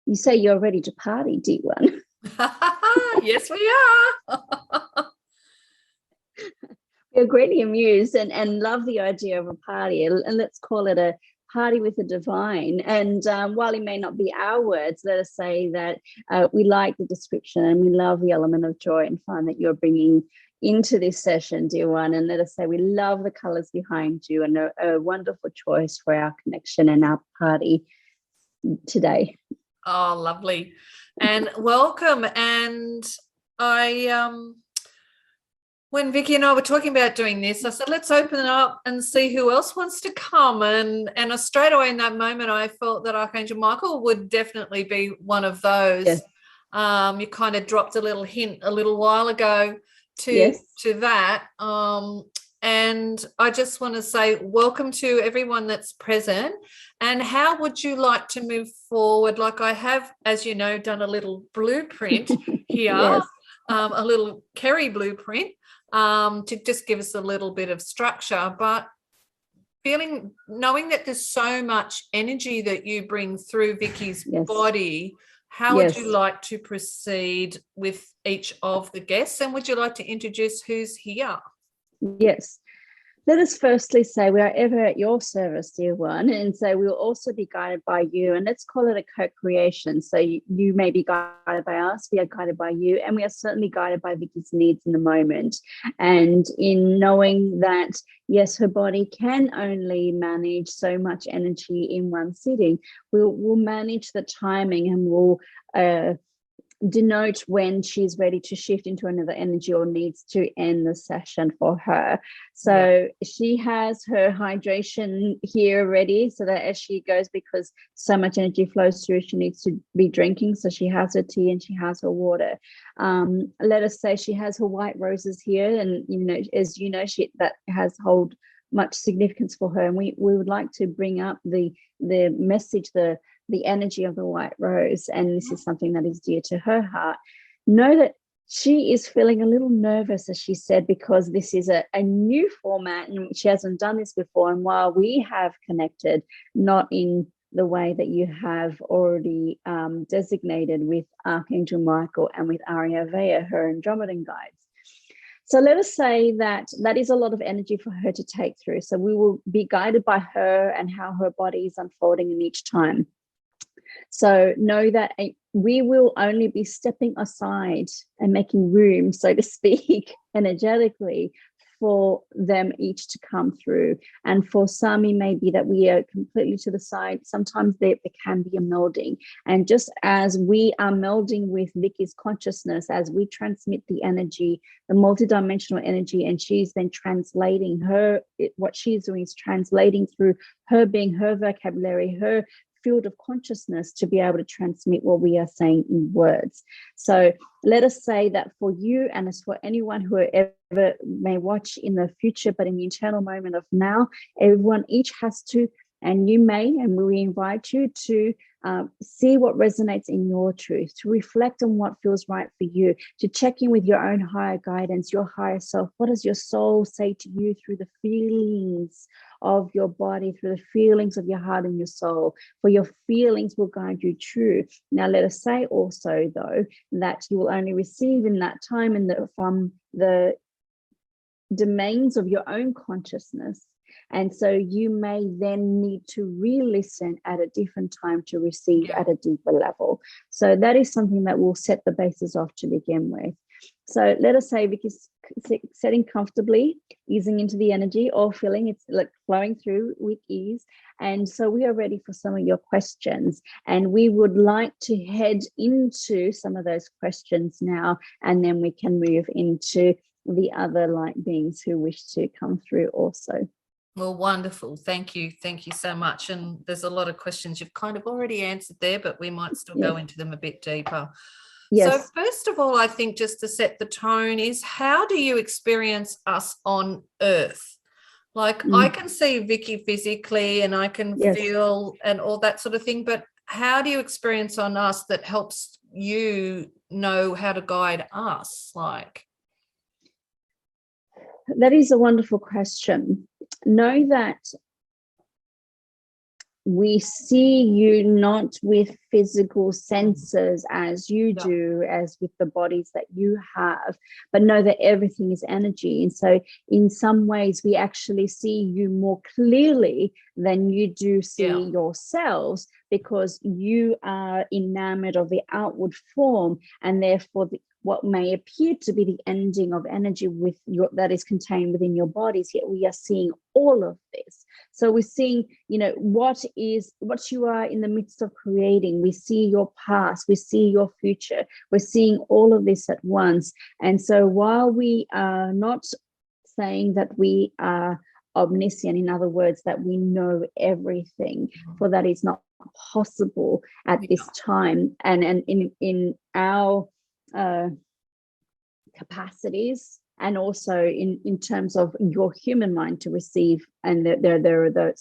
You say you're ready to party, D1. Yes, we are. We're greatly amused and love the idea of a party, and let's call it a party with the divine. And while it may not be our words, let us say that we like the description and we love the element of joy and fun that you're bringing into this session, dear one. And let us say we love the colors behind you, and a wonderful choice for our connection and our party today. Oh, lovely. And welcome. And when Vicky and I were talking about doing this, I said, let's open it up and see who else wants to come. And straight away in that moment, I felt that Archangel Michael would definitely be one of those. Yes. You kind of dropped a little hint a little while ago to that. And I just want to say welcome to everyone that's present. And how would you like to move forward? Like I have, as you know, done a little blueprint here, Yes. A little Kerry blueprint. To just give us a little bit of structure, but knowing that there's so much energy that you bring through Vicky's body, how would you like to proceed with each of the guests? And would you like to introduce who's here? Yes. Let us firstly say we are ever at your service, dear one, and so we'll also be guided by you, and let's call it a co-creation. So you may be guided by us, we are guided by you, and we are certainly guided by Vicky's needs in the moment. And in knowing that, yes, her body can only manage so much energy in one sitting, we'll manage the timing, and we'll denote when she's ready to shift into another energy or needs to end the session for her. So she has her hydration here ready, so that as she goes, because so much energy flows through, she needs to be drinking. So she has her tea and she has her water. Let us say she has her white roses here, and as you know, that has hold much significance for her. And we would like to bring up the message, the energy of the white rose, and this is something that is dear to her heart. Know that she is feeling a little nervous, as she said, because this is a new format and she hasn't done this before. And while we have connected, not in the way that you have already designated with Archangel Michael and with Ariavea, her Andromedan guides. So let us say that is a lot of energy for her to take through. So we will be guided by her and how her body is unfolding in each time. So know that we will only be stepping aside and making room, so to speak, energetically, for them each to come through. And for some, it may be that we are completely to the side. Sometimes there can be a melding. And just as we are melding with Vicky's consciousness, as we transmit the energy, the multidimensional energy, and she's then translating what she's doing is translating through her being, her vocabulary, her field of consciousness, to be able to transmit what we are saying in words. So let us say that for you, and as for anyone who ever may watch in the future, but in the eternal moment of now, everyone each has to, and you may, and we invite you to see what resonates in your truth, to reflect on what feels right for you, to check in with your own higher guidance, your higher self. What does your soul say to you through the feelings of your body, through the feelings of your heart and your soul? For your feelings will guide you true. Now, let us say also, though, that you will only receive in that time from the domains of your own consciousness. And so you may then need to re-listen at a different time to receive at a deeper level. So that is something that will set the basis off to begin with. So let us say Vicky's sitting comfortably, easing into the energy, or feeling it's like flowing through with ease. And so we are ready for some of your questions. And we would like to head into some of those questions now, and then we can move into the other light beings who wish to come through also. Well, wonderful. Thank you. Thank you so much. And there's a lot of questions you've kind of already answered there, but we might still go into them a bit deeper. Yes. So first of all, I think just to set the tone is, how do you experience us on Earth? Like I can see Vicky physically and I can feel and all that sort of thing, but how do you experience on us that helps you know how to guide us? Like, that is a wonderful question. Know that we see you not with physical senses as you do, as with the bodies that you have, but know that everything is energy. And so in some ways we actually see you more clearly than you do see yourselves, because you are enamored of the outward form, and therefore what may appear to be the ending of energy that is contained within your bodies, yet we are seeing all of this. So we're seeing, what you are in the midst of creating. We see your past, we see your future, we're seeing all of this at once. And so while we are not saying that we are omniscient, in other words, that we know everything, for that is not possible at this time, and in our capacities, and also in terms of your human mind to receive, and there are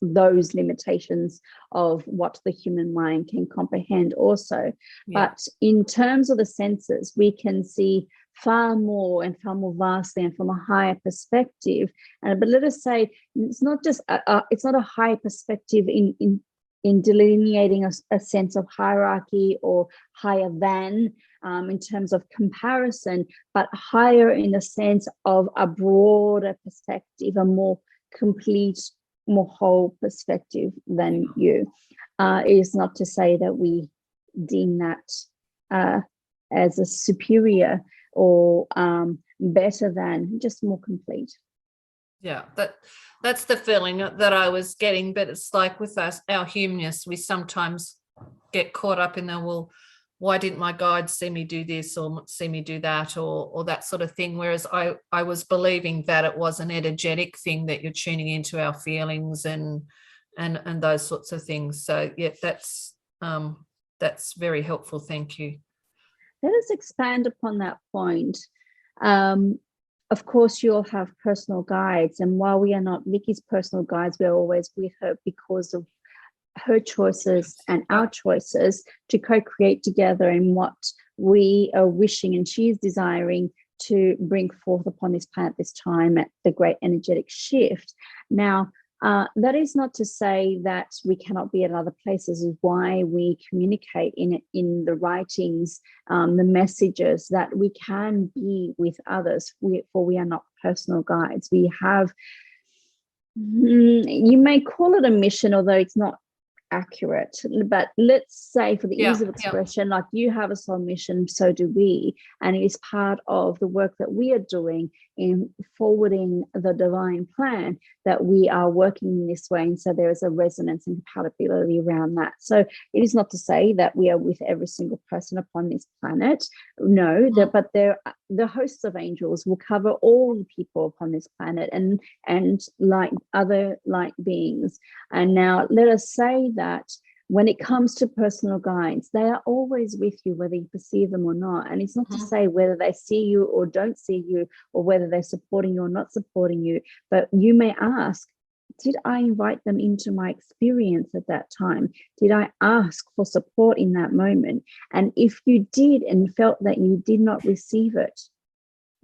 those limitations of what the human mind can comprehend also. But in terms of the senses, we can see far more and far more vastly and from a higher perspective. But let us say it's not just it's not a higher perspective in delineating a sense of hierarchy or higher than, in terms of comparison, but higher in the sense of a broader perspective, a more complete, more whole perspective than you. It is not to say that we deem that as a superior or better than, just more complete. Yeah, that's the feeling that I was getting. But it's like with us, our humanness, we sometimes get caught up in why didn't my guide see me do this or see me do that, or that sort of thing. Whereas I was believing that it was an energetic thing, that you're tuning into our feelings and those sorts of things. So yeah, that's very helpful. Thank you. Let us expand upon that point. Of course, you'll have personal guides, and while we are not Vicky's personal guides, we're always with her because of her choices and our choices to co-create together in what we are wishing and she's desiring to bring forth upon this planet this time at the great energetic shift. Now, that is not to say that we cannot be at other places. Is why we communicate in the writings, the messages, that we can be with others, for we are not personal guides. We have, you may call it a mission, although it's not accurate, but let's say for the ease of expression, like you have a soul mission, so do we, and it is part of the work that we are doing in forwarding the divine plan, that we are working in this way. And so there is a resonance and compatibility around that. So it is not to say that we are with every single person upon this planet, no, but the hosts of angels will cover all the people upon this planet, and like other light beings. And now let us say that when it comes to personal guides, they are always with you, whether you perceive them or not. And it's not to say whether they see you or don't see you, or whether they're supporting you or not supporting you, but you may ask, did I invite them into my experience at that time? Did I ask for support in that moment? And if you did and felt that you did not receive it,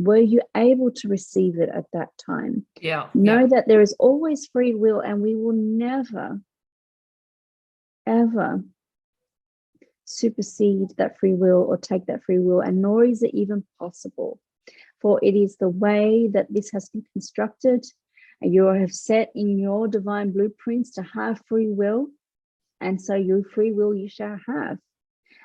were you able to receive it at that time? Know that there is always free will, and we will never, ever supersede that free will or take that free will, and nor is it even possible, for it is the way that this has been constructed. You have set in your divine blueprints to have free will, and so your free will you shall have.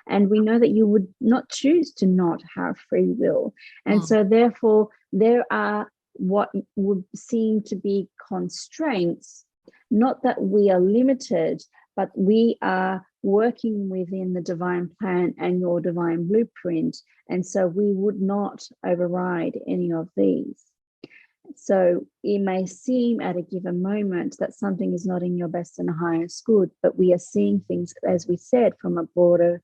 And we know that you would not choose to not have free will. And so therefore there are what would seem to be constraints, not that we are limited, but we are working within the divine plan and your divine blueprint. And so we would not override any of these. So it may seem at a given moment that something is not in your best and highest good, but we are seeing things, as we said, from a broader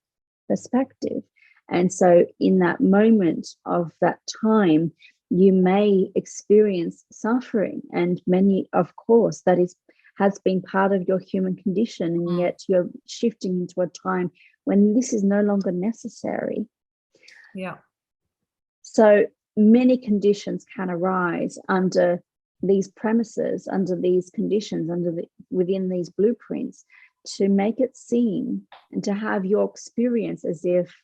perspective. And so in that moment of that time, you may experience suffering, and many, of course, that has been part of your human condition, and yet you're shifting into a time when this is no longer necessary. So many conditions can arise under these premises, under these conditions, within these blueprints, to make it seem and to have your experience as if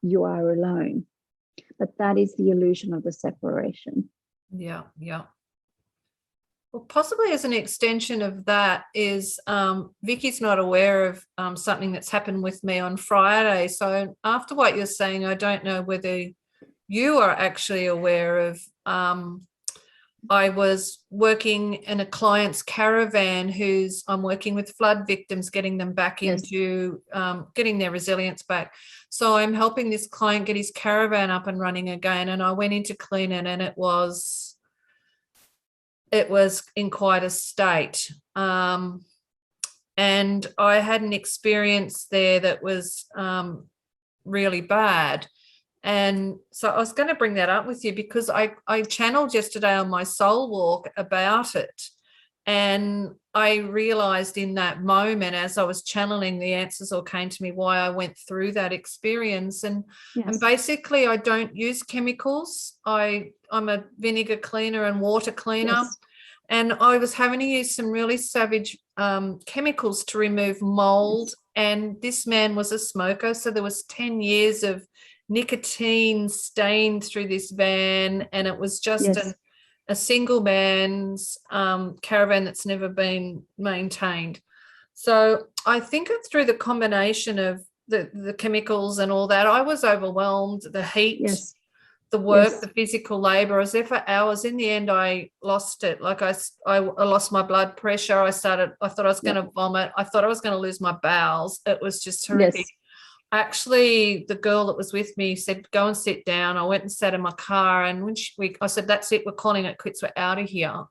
you are alone. But that is the illusion of the separation. Yeah. Well, possibly as an extension of that is Vicky's not aware of something that's happened with me on Friday. So after what you're saying, I don't know whether you are actually aware of I was working in a client's caravan I'm working with flood victims, getting them back into getting their resilience back. So I'm helping this client get his caravan up and running again. And I went in to clean it, and it was in quite a state. And I had an experience there that was really bad. And so I was going to bring that up with you because I channeled yesterday on my soul walk about it. And I realized in that moment, as I was channeling, the answers all came to me why I went through that experience. And basically I don't use chemicals. I'm a vinegar cleaner and water cleaner. Yes. And I was having to use some really savage chemicals to remove mold. Yes. And this man was a smoker. So there was 10 years of nicotine stained through this van, and it was just a single man's caravan that's never been maintained. So I think through the combination of the chemicals and all that, I was overwhelmed, the heat, the work, the physical labor. I was there for hours. In the end, I lost it. Like I lost my blood pressure. I thought I was going to vomit. I thought I was going to lose my bowels. It was just horrific. Actually, the girl that was with me said, go and sit down. I went and sat in my car, and when I said, that's it, we're calling it quits, we're out of here.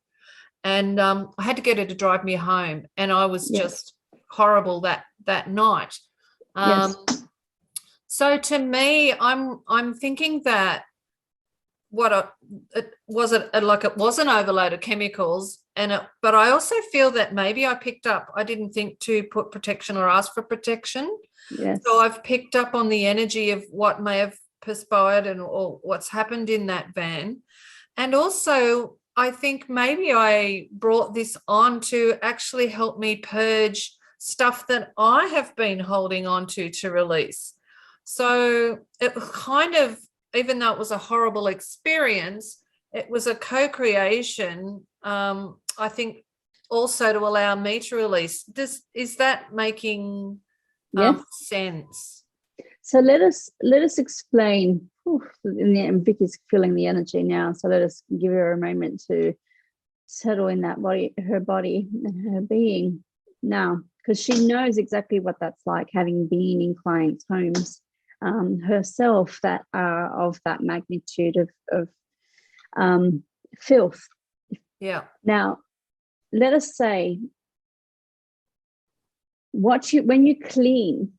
And I had to get her to drive me home, and I was just horrible that night. So to me, I'm thinking that it was an overload of chemicals, but I also feel that maybe I didn't think to put protection or ask for protection. Yes. So I've picked up on the energy of what may have perspired or what's happened in that van. And also I think maybe I brought this on to actually help me purge stuff that I have been holding on to release. So it kind of, even though it was a horrible experience, it was a co-creation, I think, also to allow me to release. Is that making sense? So let us explain. And Vicky's feeling the energy now, so let us give her a moment to settle in that body, her body and her being now, because she knows exactly what that's like, having been in clients' homes herself that are of that magnitude of filth. Yeah. Now, let us say when you clean,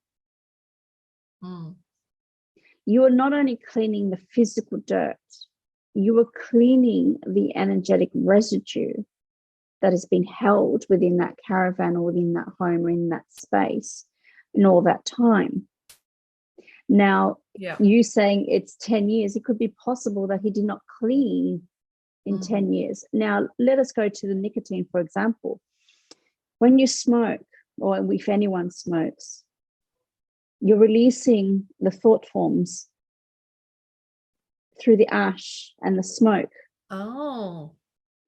you are not only cleaning the physical dirt, you are cleaning the energetic residue that has been held within that caravan or within that home or in that space in all that time. Now, you saying it's 10 years, it could be possible that he did not clean in 10 years. Now, let us go to the nicotine, for example. When you smoke, or if anyone smokes, you're releasing the thought forms through the ash and the smoke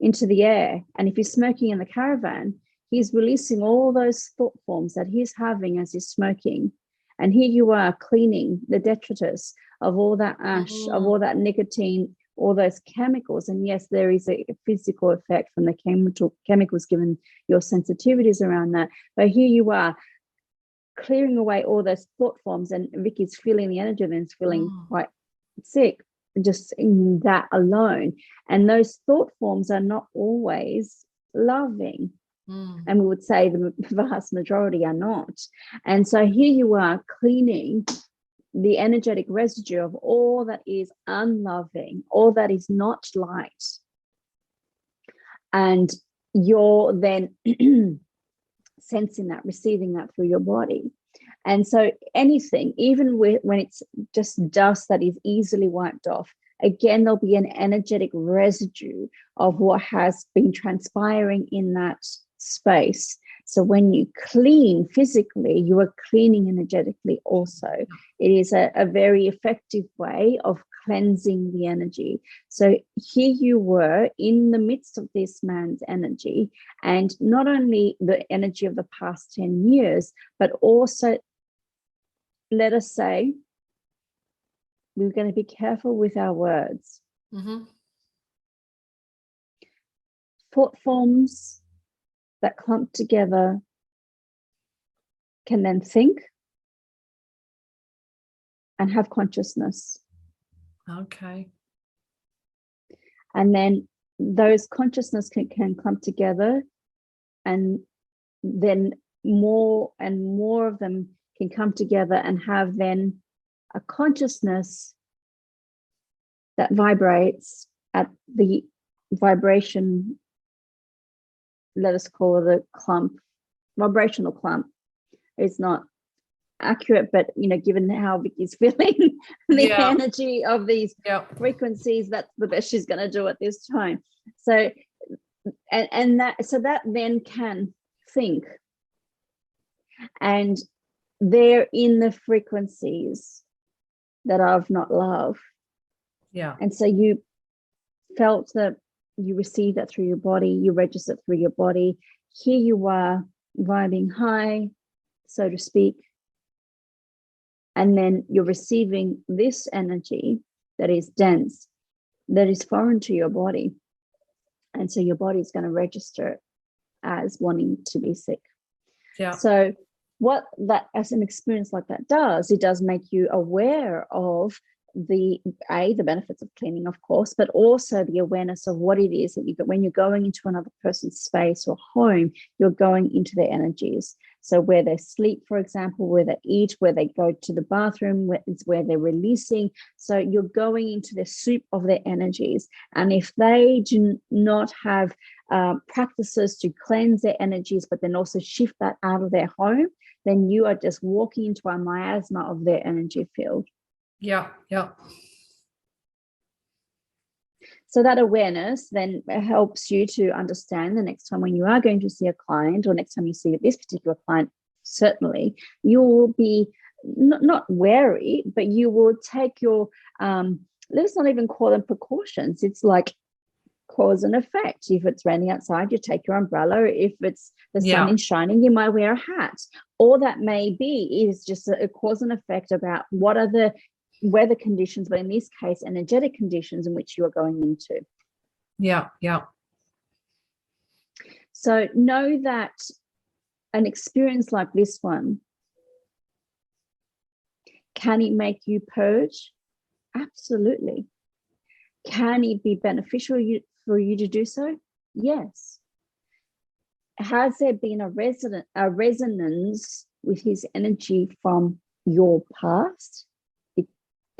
into the air. And if he's smoking in the caravan, he's releasing all those thought forms that he's having as he's smoking. And here you are cleaning the detritus of all that ash, of all that nicotine, all those chemicals. And yes, there is a physical effect from the chemicals given your sensitivities around that. But here you are clearing away all those thought forms, and Vicky's feeling the energy, then is feeling quite sick just in that alone. And those thought forms are not always loving. And we would say the vast majority are not. And so here you are cleaning the energetic residue of all that is unloving, all that is not light. And you're then sensing that, receiving that through your body. And so anything, even when it's just dust that is easily wiped off, again, there'll be an energetic residue of what has been transpiring in that space. So when you clean physically, you are cleaning energetically also. It is a very effective way of cleansing the energy. So here you were in the midst of this man's energy, and not only the energy of the past 10 years, but also, let us say, we're going to be careful with our words. Thought forms that clump together can then think and have consciousness. Okay. And then those consciousness can clump together, and then more and more of them can come together and have then a consciousness that vibrates at the vibration, let us call it a clump, vibrational clump. It's not accurate, but given how Vicky's feeling the energy of these frequencies, that's the best she's going to do at this time. So that then can think, and they're in the frequencies that are of not love. And so you felt that, you received that through your body, you registered through your body. Here you are vibing high, so to speak, and then you're receiving this energy that is dense, that is foreign to your body, and so your body is going to register as wanting to be sick. So what that, as an experience like that does, it does make you aware of the benefits of cleaning, of course, but also the awareness of what it is that you get when you're going into another person's space or home. You're going into their energies. So where they sleep, for example, where they eat, where they go to the bathroom, where they're releasing. So you're going into the soup of their energies. And if they do not have practices to cleanse their energies, but then also shift that out of their home, then you are just walking into a miasma of their energy field. So that awareness then helps you to understand the next time when you are going to see a client, or next time you see this particular client, certainly you will be not wary, but you will take your, let's not even call them precautions. It's like cause and effect. If it's raining outside, you take your umbrella. If it's the sun is shining, you might wear a hat. All that may be is just a cause and effect about what are the weather conditions, but in this case, energetic conditions in which you are going into. So know that an experience like this one, can it make you purge? Absolutely. Can it be beneficial for you to do so? Yes. Has there been a resonance with his energy from your past? It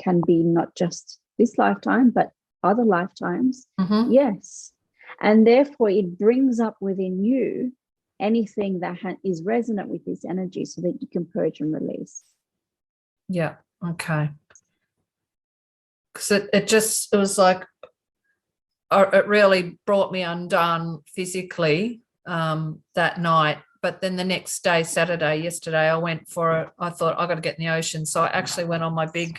can be not just this lifetime, but other lifetimes. Yes. And therefore, it brings up within you anything that is resonant with this energy so that you can purge and release. Okay. Because it was like, it really brought me undone physically that night. But then the next day, yesterday, I went I thought I got to get in the ocean. So I actually went on my big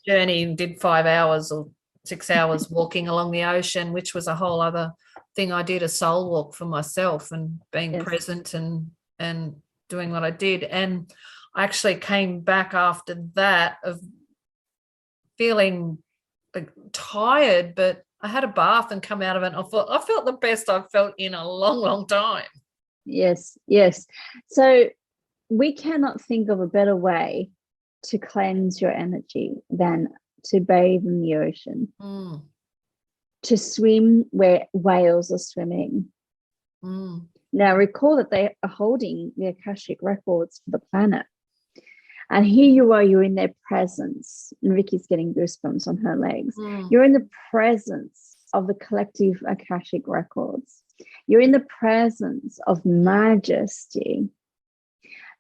journey and did 5 hours or 6 hours walking along the ocean, which was a whole other thing. I did a soul walk for myself and being present and doing what I did. And I actually came back after that of feeling tired, but I had a bath and come out of it. And I felt the best I've felt in a long, long time. Yes. So we cannot think of a better way to cleanse your energy than to bathe in the ocean, to swim where whales are swimming. Now, recall that they are holding the Akashic Records for the planet. And here you are, you're in their presence. And Vicky's getting goosebumps on her legs. You're in the presence of the collective Akashic Records. You're in the presence of majesty.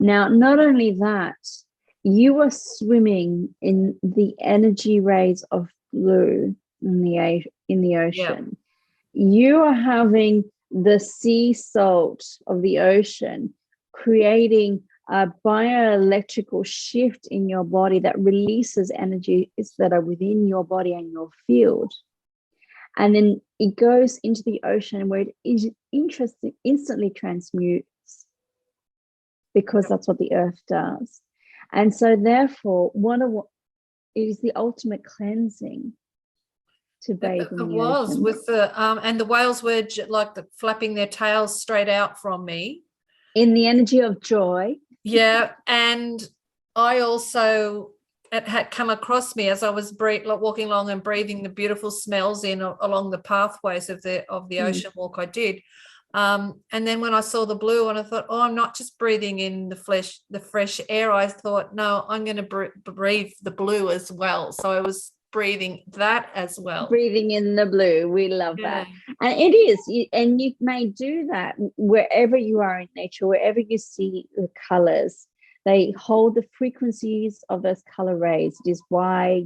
Now, not only that, you are swimming in the energy rays of blue, in the ocean. You are having the sea salt of the ocean creating a bioelectrical shift in your body that releases energies that are within your body and your field. And then it goes into the ocean where it is instantly transmutes, because that's what the earth does. And so therefore, it is the ultimate cleansing to bathe in the ocean. With the and the whales were flapping their tails straight out from me. In the energy of joy. Yeah, and I also, it had come across me as I was walking along and breathing the beautiful smells in along the pathways of the ocean walk I did. And then when I saw the blue, and I thought, oh, I'm not just breathing in the fresh air. I thought, no, I'm going to breathe the blue as well. So I was breathing that as well. Breathing in the blue. We love that. And it is. And you may do that wherever you are in nature, wherever you see the colors. They hold the frequencies of those color rays. It is why,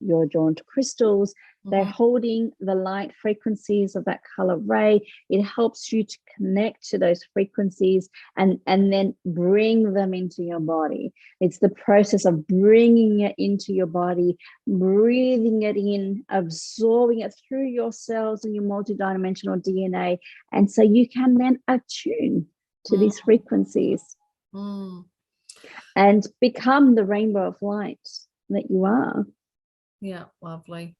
you're drawn to crystals. They're holding the light frequencies of that color ray. It helps you to connect to those frequencies and then bring them into your body. It's the process of bringing it into your body, breathing it in, absorbing it through your cells and your multidimensional DNA. And so you can then attune to these frequencies and become the rainbow of light that you are. Yeah, lovely.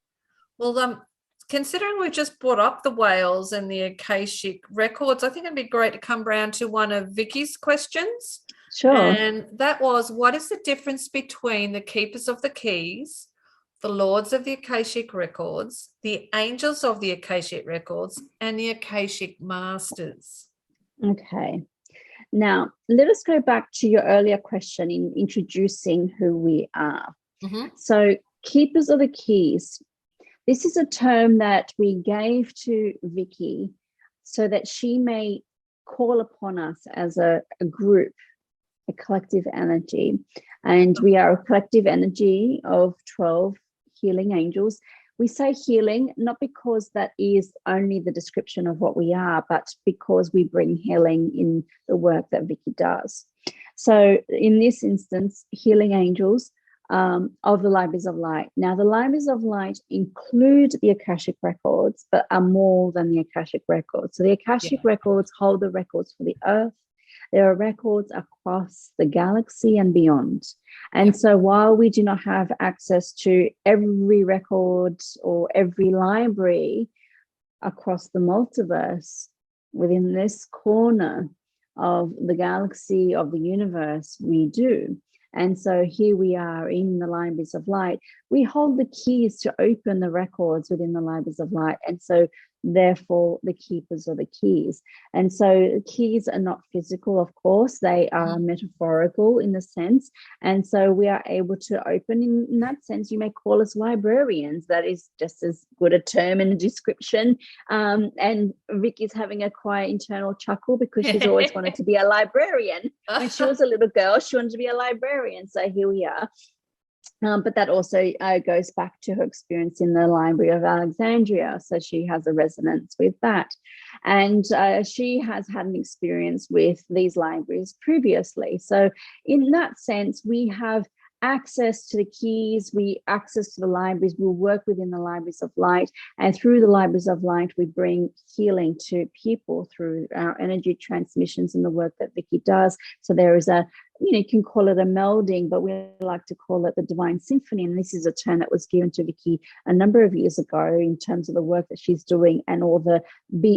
Well, considering we've just brought up the whales and the Akashic records, I think it'd be great to come round to one of Vicky's questions. Sure. And that was, what is the difference between the keepers of the keys, the lords of the Akashic records, the angels of the Akashic records, and the Akashic masters? Okay. Now, let us go back to your earlier question in introducing who we are. So, keepers of the keys. This is a term that we gave to Vicky so that she may call upon us as a group, a collective energy. And we are a collective energy of 12 healing angels. We say healing, not because that is only the description of what we are, but because we bring healing in the work that Vicky does. So in this instance, healing angels of the Libraries of Light. Now, the Libraries of Light include the Akashic Records, but are more than the Akashic Records. So the Akashic Records hold the records for the Earth. There are records across the galaxy and beyond. And so while we do not have access to every record or every library across the multiverse, within this corner of the galaxy, of the universe, we do. And so here we are in the Libraries of Light. We hold the keys to open the records within the Libraries of Light. And so therefore the keepers are the keys. And so keys are not physical, of course, they are metaphorical in the sense. And so we are able to open in that sense. You may call us librarians. That is just as good a term and a description. And Vicky's having a quiet internal chuckle because she's always wanted to be a librarian. When she was a little girl, she wanted to be a librarian. So here we are. But that also goes back to her experience in the Library of Alexandria. So she has a resonance with that. And she has had an experience with these libraries previously. So in that sense, we have access to the keys, access to the libraries, we'll work within the Libraries of Light, and through the Libraries of Light we bring healing to people through our energy transmissions and the work that Vicky does. So there is you can call it a melding, but we like to call it the divine symphony, and this is a term that was given to Vicky a number of years ago in terms of the work that she's doing and all the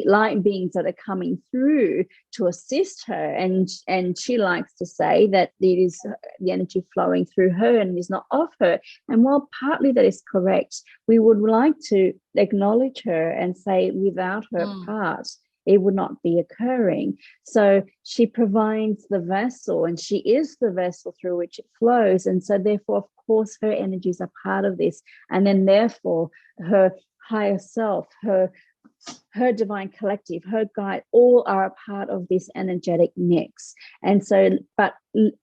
light beings that are coming through to assist her. And she likes to say that it is the energy flowing through her and is not of her. And while partly that is correct, we would like to acknowledge her and say without her part, it would not be occurring. So she provides the vessel, and she is the vessel through which it flows. And so therefore, of course, her energies are part of this. And then therefore, her higher self, her divine collective, her guide, all are a part of this energetic mix. And so, but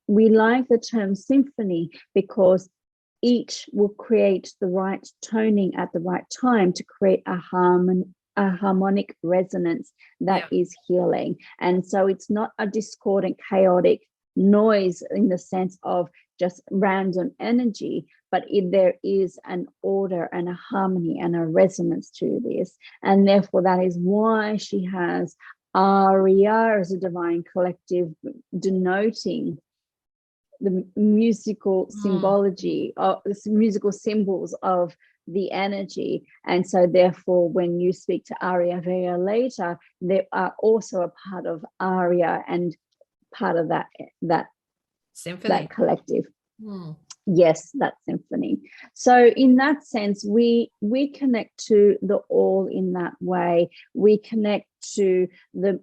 we like the term symphony because each will create the right toning at the right time to create a harmonic resonance that is healing. And so it's not a discordant, chaotic noise in the sense of just random energy, but there is an order and a harmony and a resonance to this. And therefore, that is why she has Aria as a divine collective, denoting the musical symbology of the musical symbols of the energy. And so therefore, when you speak to Ariavea later, they are also a part of Aria and part of that symphony, that collective. Yes, that symphony. So in that sense, we connect to the all in that way. We connect to the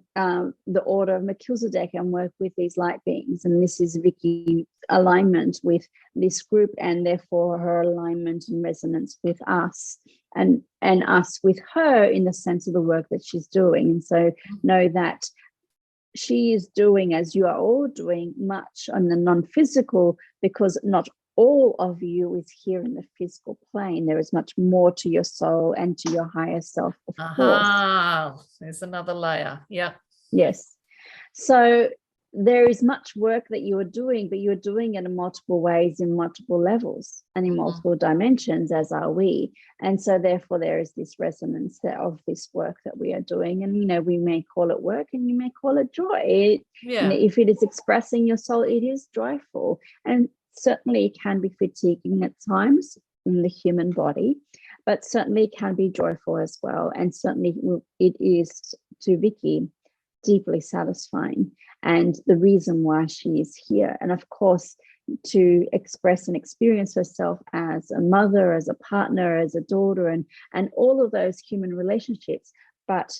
order of Melchizedek and work with these light beings. And this is Vicky's alignment with this group, and therefore her alignment and resonance with us, and us with her in the sense of the work that she's doing. And so know that she is doing, as you are all doing, much on the non-physical, because not all of you is here in the physical plane. There is much more to your soul and to your higher self, of course. There's another layer. Yeah. Yes. So there is much work that you are doing, but you're doing it in multiple ways, in multiple levels, and in multiple dimensions, as are we. And so therefore there is this resonance of this work that we are doing. And, you know, we may call it work and you may call it joy. You know, if it is expressing your soul, it is joyful. And certainly it can be fatiguing at times in the human body, but certainly it can be joyful as well. And certainly it is, to Vicky, deeply satisfying, and the reason why she is here. And of course, to express and experience herself as a mother, as a partner, as a daughter, and all of those human relationships. But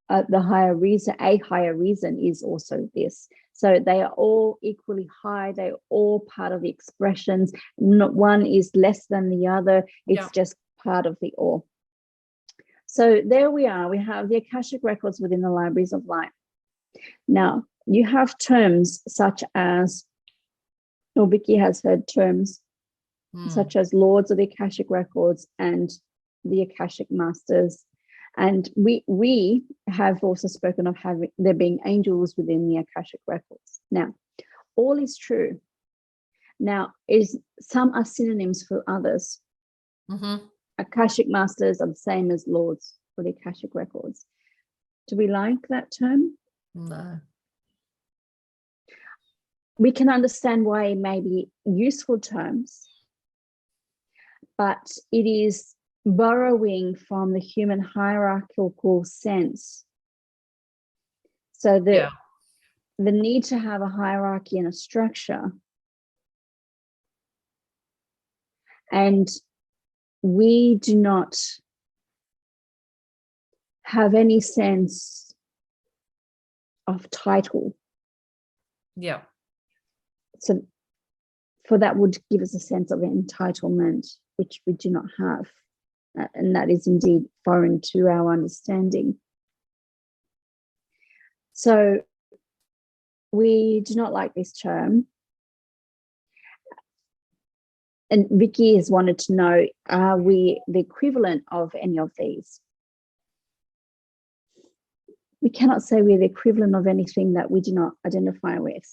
a higher reason is also this. So they are all equally high. They're all part of the expressions. Not one is less than the other. It's just part of the all. So there we are. We have the Akashic Records within the Libraries of Light. Now, you have terms such as, or Vicky has heard terms such as Lords of the Akashic Records and the Akashic Masters. And we have also spoken of there being angels within the Akashic Records. Now, all is true. Now, some are synonyms for others. Akashic Masters are the same as Lords for the Akashic Records. Do we like that term? No. We can understand why it may be useful terms, but it is borrowing from the human hierarchical sense. So the need to have a hierarchy and a structure. And we do not have any sense of title. Yeah. So for that would give us a sense of entitlement, which we do not have. And that is indeed foreign to our understanding. So we do not like this term. And Vicky has wanted to know, are we the equivalent of any of these? We cannot say we're the equivalent of anything that we do not identify with.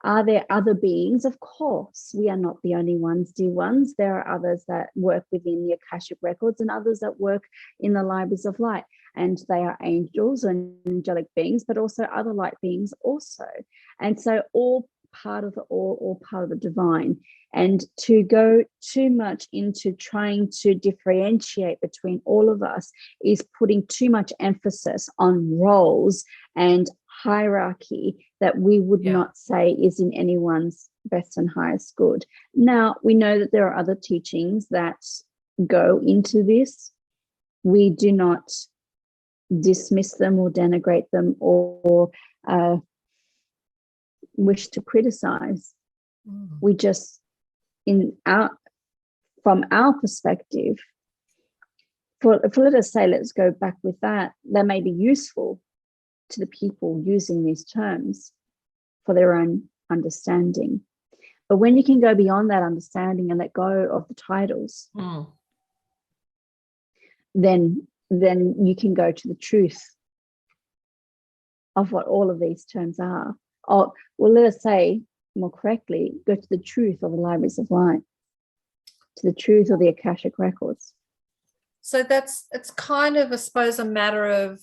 Are there other beings? Of course, we are not the only ones, dear ones. There are others that work within the Akashic Records and others that work in the Libraries of Light. And they are angels and angelic beings, but also other light beings also. And so all part of the all part of the divine. And to go too much into trying to differentiate between all of us is putting too much emphasis on roles and hierarchy that we would not say is in anyone's best and highest good. Now, we know that there are other teachings that go into this. We do not dismiss them or denigrate them or wish to criticize. We just, from our perspective, for let us say, let's go back with that, they may be useful to the people using these terms for their own understanding. But when you can go beyond that understanding and let go of the titles, then you can go to the truth of what all of these terms are. Or, well, let us say more correctly, go to the truth of the libraries of light, to the truth of the Akashic Records. So it's kind of, I suppose, a matter of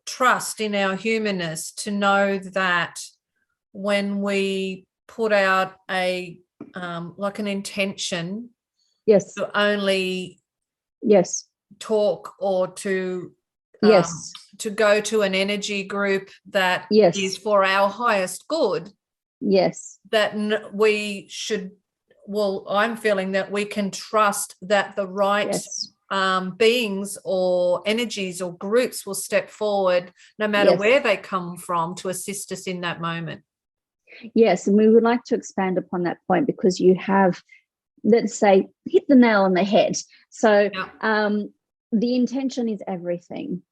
trust in our humanness to know that when we put out a like an intention, yes, to only talk or to to go to an energy group that is for our highest good, that we should, well, I'm feeling that we can trust that the right beings or energies or groups will step forward no matter where they come from to assist us in that moment. Yes, and we would like to expand upon that point, because you have, let's say, hit the nail on the head. So the intention is everything.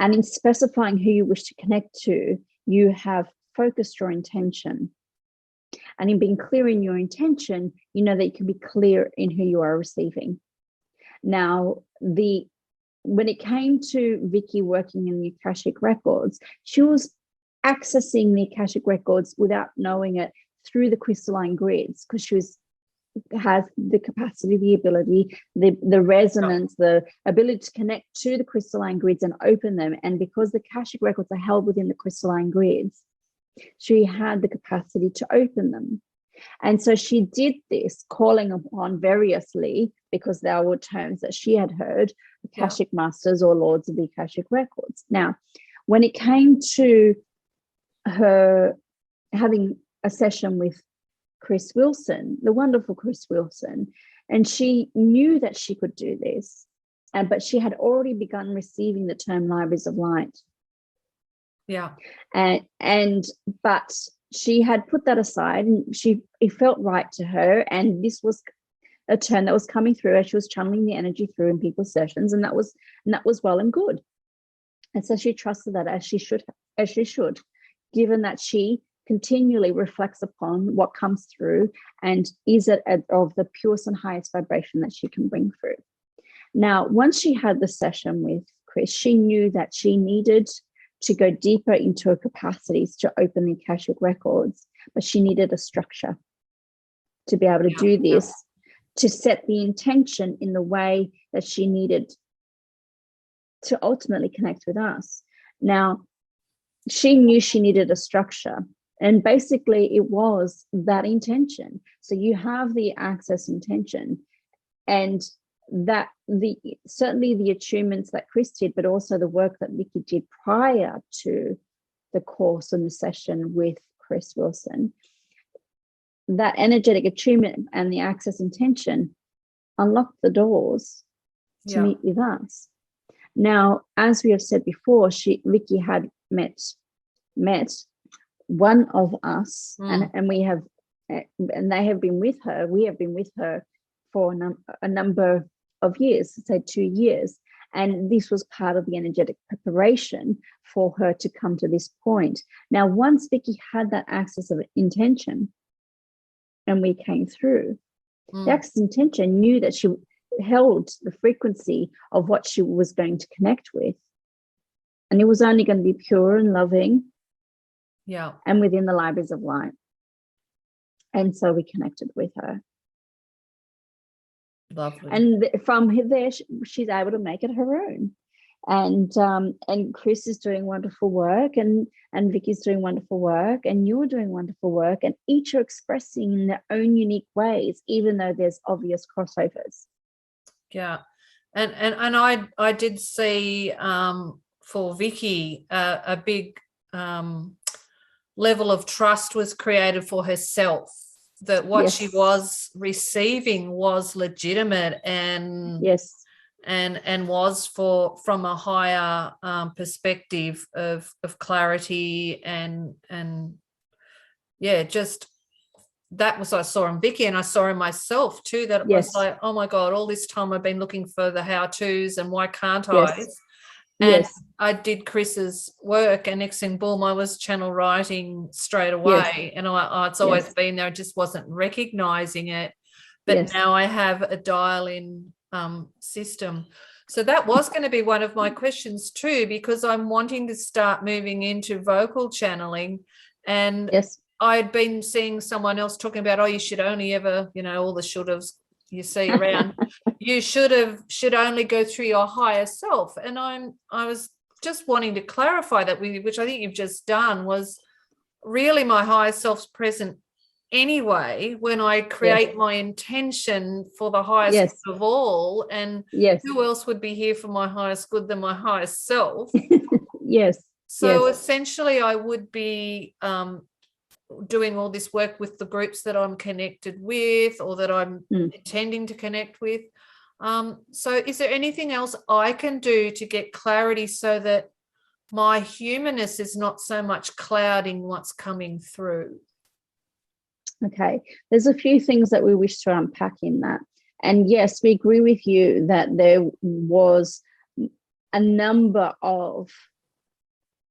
And in specifying who you wish to connect to, you have focused your intention. And in being clear in your intention, you know that you can be clear in who you are receiving. Now, when it came to Vicky working in the Akashic Records, she was accessing the Akashic Records without knowing it through the crystalline grids, because she has the capacity, the ability, the resonance, the ability to connect to the crystalline grids and open them. And because the Akashic Records are held within the crystalline grids, she had the capacity to open them. And so she did this, calling upon variously, because there were terms that she had heard, Akashic Masters or Lords of the Akashic Records. Now, when it came to her having a session with Chris Wilson, the wonderful Chris Wilson, and she knew that she could do this, but she had already begun receiving the term libraries of light. But she had put that aside, and it felt right to her, and this was a term that was coming through as she was channeling the energy through in people's sessions, and that was well and good. And so she trusted that as she should, given that she continually reflects upon what comes through and is it of the purest and highest vibration that she can bring through. Now, once she had the session with Chris, she knew that she needed to go deeper into her capacities to open the Akashic Records, but she needed a structure to be able to do this, to set the intention in the way that she needed to ultimately connect with us. Now, she knew she needed a structure, and basically it was that intention. So you have the access intention, and that certainly the attunements that Chris did, but also the work that Vicky did prior to the course and the session with Chris Wilson, that energetic attunement and the access intention unlocked the doors to meet with us. Now, as we have said before, Vicky had met one of us, and we have, and they have been with her. We have been with her for a number of years, say 2 years, and this was part of the energetic preparation for her to come to this point. Now, once Vicky had that access of intention, and we came through, the access intention knew that she held the frequency of what she was going to connect with, and it was only going to be pure and loving, and within the libraries of light. And so we connected with her. Lovely. And from there, she's able to make it her own. And Chris is doing wonderful work, and Vicky's doing wonderful work, and you're doing wonderful work, and each are expressing in their own unique ways, even though there's obvious crossovers. Yeah, and I did see for Vicky a big level of trust was created for herself, that what she was receiving was legitimate and and was from a higher perspective of clarity and just that was I saw in Vicky, and I saw in myself too, that it was like, oh my God, all this time I've been looking for the how-tos and why can't I? And yes, I did Chris's work, and next thing, boom, I was channel writing straight away. yes, And it's always been there. I just wasn't recognizing it. But yes, now I have a dial-in system. So that was going to be one of my questions too, because I'm wanting to start moving into vocal channeling. And yes. I'd been seeing someone else talking about, oh, you should only ever, all the should haves you see around. You should only go through your higher self. And I was just wanting to clarify that with you, which I think you've just done, was really my higher self's present anyway when I create my intention for the highest good of all. And who else would be here for my highest good than my highest self? Yes. So essentially I would be doing all this work with the groups that I'm connected with or that I'm intending to connect with. So is there anything else I can do to get clarity so that my humanness is not so much clouding what's coming through? Okay, there's a few things that we wish to unpack in that. And yes, we agree with you that there was a number of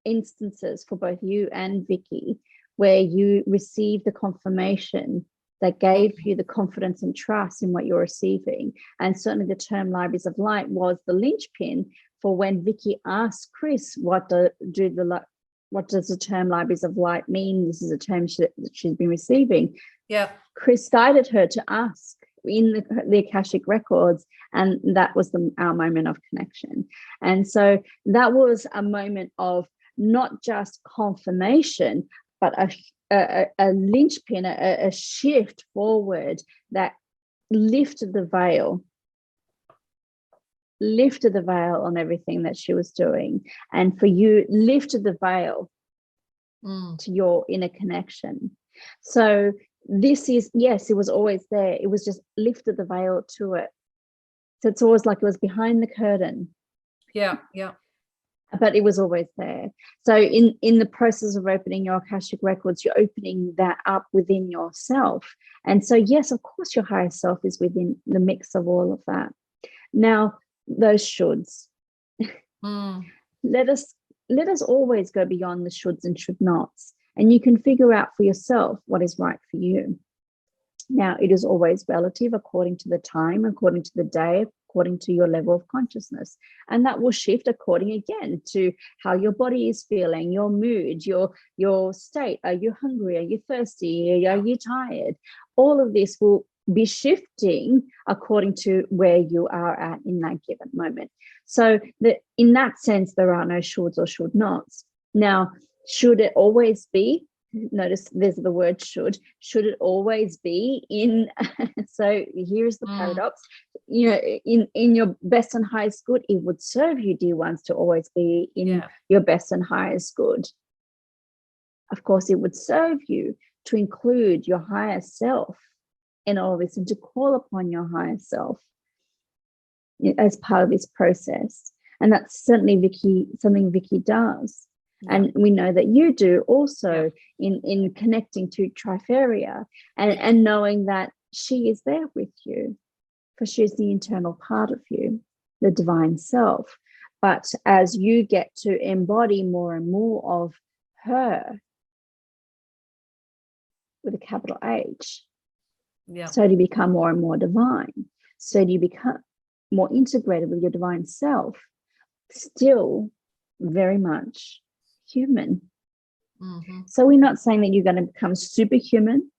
instances for both you and Vicky where you received the confirmation that gave you the confidence and trust in what you're receiving. And certainly the term libraries of light was the linchpin for when Vicky asked Chris, what does the term libraries of light mean? This is a term she's been receiving. Yeah. Chris guided her to ask in the Akashic Records, and that was our moment of connection. And so that was a moment of not just confirmation, but a linchpin, a shift forward that lifted the veil on everything that she was doing. And for you, lifted the veil to your inner connection. So this is, yes, it was always there. It was just lifted the veil to it. So it's always like it was behind the curtain. Yeah, yeah. But it was always there. So in the process of opening your Akashic Records, you're opening that up within yourself. And so, yes, of course, your higher self is within the mix of all of that. Now, those shoulds. Let us always go beyond the shoulds and should nots. And you can figure out for yourself what is right for you. Now, it is always relative according to the time, according to the day, according to your level of consciousness. And that will shift according, again, to how your body is feeling, your mood, your state. Are you hungry? Are you thirsty? Are you tired? All of this will be shifting according to where you are at in that given moment. So in that sense, there are no shoulds or should nots. Now, should it always be? Notice there's the word should it always be in? So here's the paradox. In your best and highest good, it would serve you, dear ones, to always be in your best and highest good. Of course, it would serve you to include your higher self in all this and to call upon your higher self as part of this process. And that's certainly something Vicky does. And we know that you do also in connecting to Triferia and knowing that she is there with you, because she's the internal part of you, the divine self. But as you get to embody more and more of her with a capital H, so do you become more and more divine. So do you become more integrated with your divine self, still very much human. So we're not saying that you're going to become superhuman.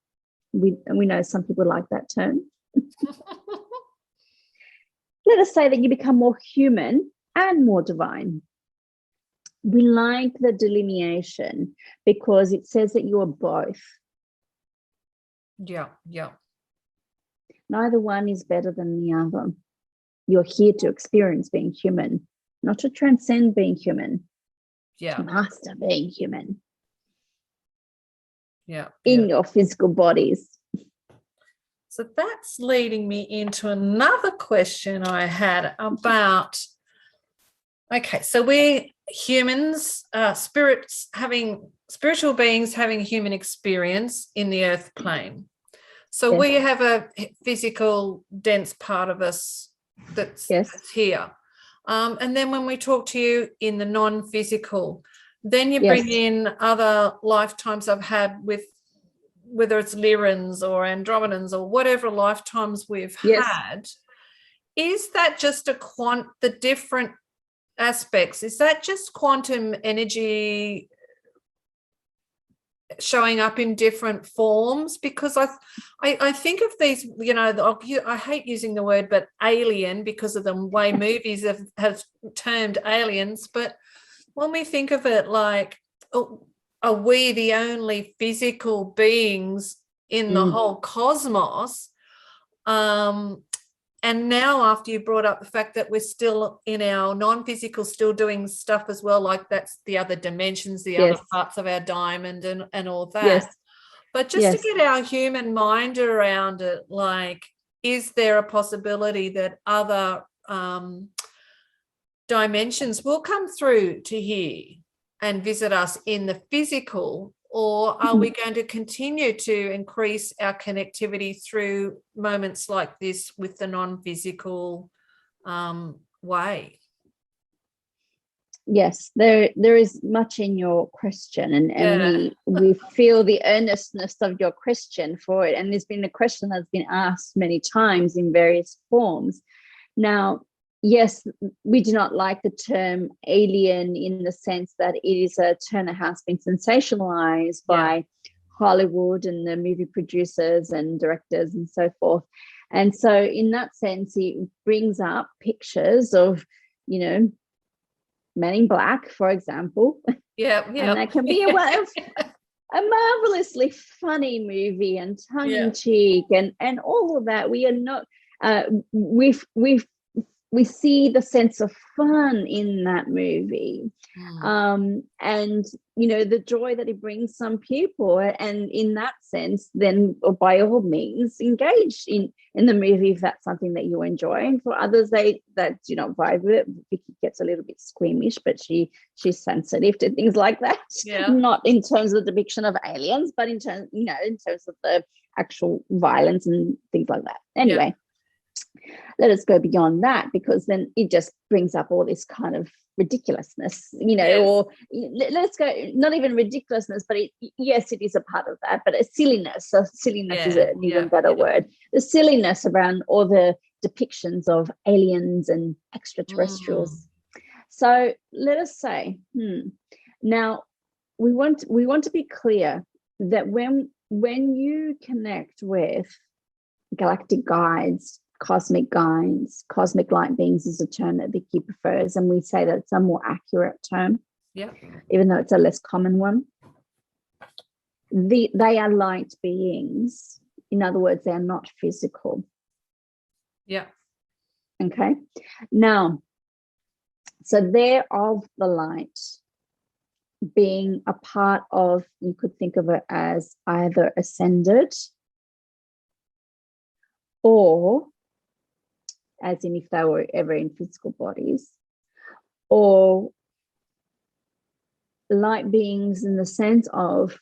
We know some people like that term. Let us say that you become more human and more divine. We like the delineation because it says that you are both. Yeah. Neither one is better than the other. You're here to experience being human, not to transcend being human. To master being human. In your physical bodies. So that's leading me into another question I had about, okay, so we're humans, spiritual beings having human experience in the earth plane. So we have a physical, dense part of us that's here. And then when we talk to you in the non-physical, then you bring in other lifetimes I've had with, whether it's Lyrans or Andromedans or whatever lifetimes we've had. Is that just the different aspects, is that just quantum energy showing up in different forms? Because I think of these, you know, I hate using the word, but alien, because of the way movies have termed aliens. But when we think of it like, are we the only physical beings in the whole cosmos? And now, after you brought up the fact that we're still in our non-physical, still doing stuff as well, like that's the other dimensions, the other parts of our diamond and all that. But just to get our human mind around it, like, is there a possibility that other dimensions will come through to here and visit us in the physical? Or are we going to continue to increase our connectivity through moments like this with the non-physical way? Yes, there is much in your question, and we feel the earnestness of your question for it. And there's been a question that's been asked many times in various forms. Now, yes, we do not like the term alien in the sense that it is a term that has been sensationalized by Hollywood and the movie producers and directors and so forth. And so in that sense, it brings up pictures of, you know, Men in Black, for example. And that can be a marvelously funny movie and tongue-in-cheek and all of that. We are not we see the sense of fun in that movie, and you know, the joy that it brings some people. And in that sense, then by all means engage in the movie if that's something that you enjoy. And for others, that do not vibe with it. Vicky gets a little bit squeamish, but she's sensitive to things like that. Not in terms of the depiction of aliens, but in terms of the actual violence and things like that. Anyway. Let us go beyond that, because then it just brings up all this kind of ridiculousness, you know, or let's go, not even ridiculousness, but it is a part of that, but a silliness. So silliness is an even better word. The silliness around all the depictions of aliens and extraterrestrials. So let us say, now we want to be clear that when you connect with galactic guides, cosmic light beings is a term that Vicky prefers, and we say that it's a more accurate term, even though it's a less common one. They are light beings. In other words, they are not physical. Okay. Now, so they're of the light, being a part of, you could think of it as either ascended, or as in if they were ever in physical bodies, or light beings in the sense of,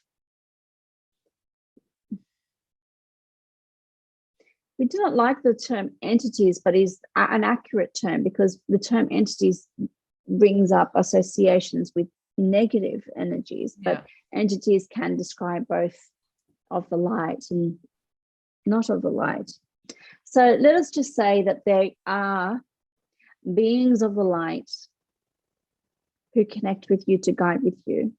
we do not like the term entities, but is an accurate term, because the term entities brings up associations with negative energies, but entities can describe both of the light and not of the light. So let us just say that they are beings of the light who connect with you to guide with you.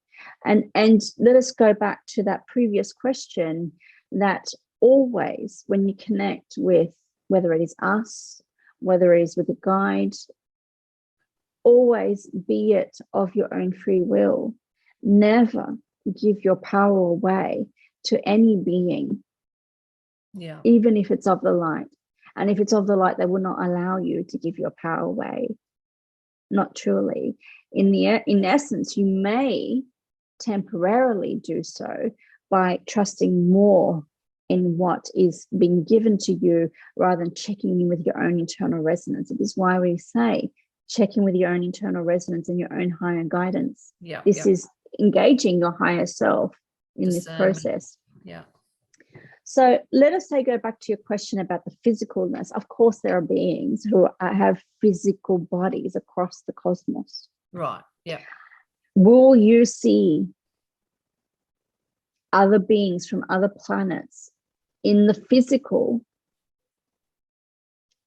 And let us go back to that previous question, that always when you connect with, whether it is us, whether it is with a guide, always be it of your own free will. Never give your power away to any being, even if it's of the light. And if it's of the light, they will not allow you to give your power away. Not truly. In essence, you may temporarily do so by trusting more in what is being given to you, rather than checking in with your own internal resonance. It is why we say check in with your own internal resonance and your own higher guidance. This is engaging your higher self in this process. So let us say, go back to your question about the physicalness. Of course, there are beings who have physical bodies across the cosmos. Right. Yeah. Will you see other beings from other planets in the physical?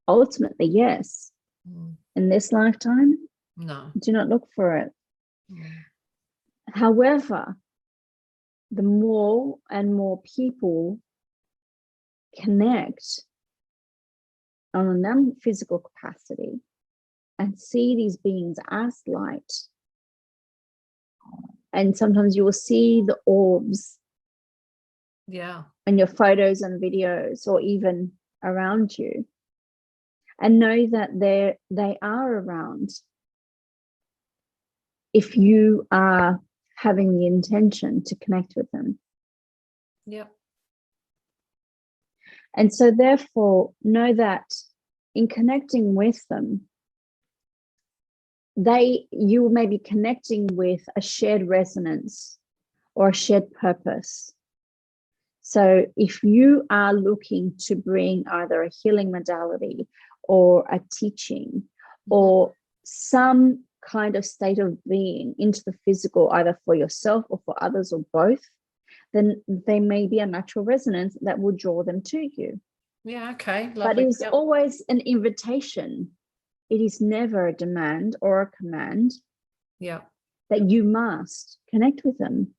Ultimately, yes. In this lifetime, no. Do not look for it. However, the more and more people connect on a non-physical capacity and see these beings as light, and sometimes you will see the orbs in your photos and videos or even around you, and know that they are around if you are having the intention to connect with them. Yep. And so therefore know that in connecting with them, you may be connecting with a shared resonance or a shared purpose. So if you are looking to bring either a healing modality or a teaching or some kind of state of being into the physical, either for yourself or for others or both, then there may be a natural resonance that will draw them to you. Yeah, okay. Lovely. But it is always an invitation. It is never a demand or a command that you must connect with them.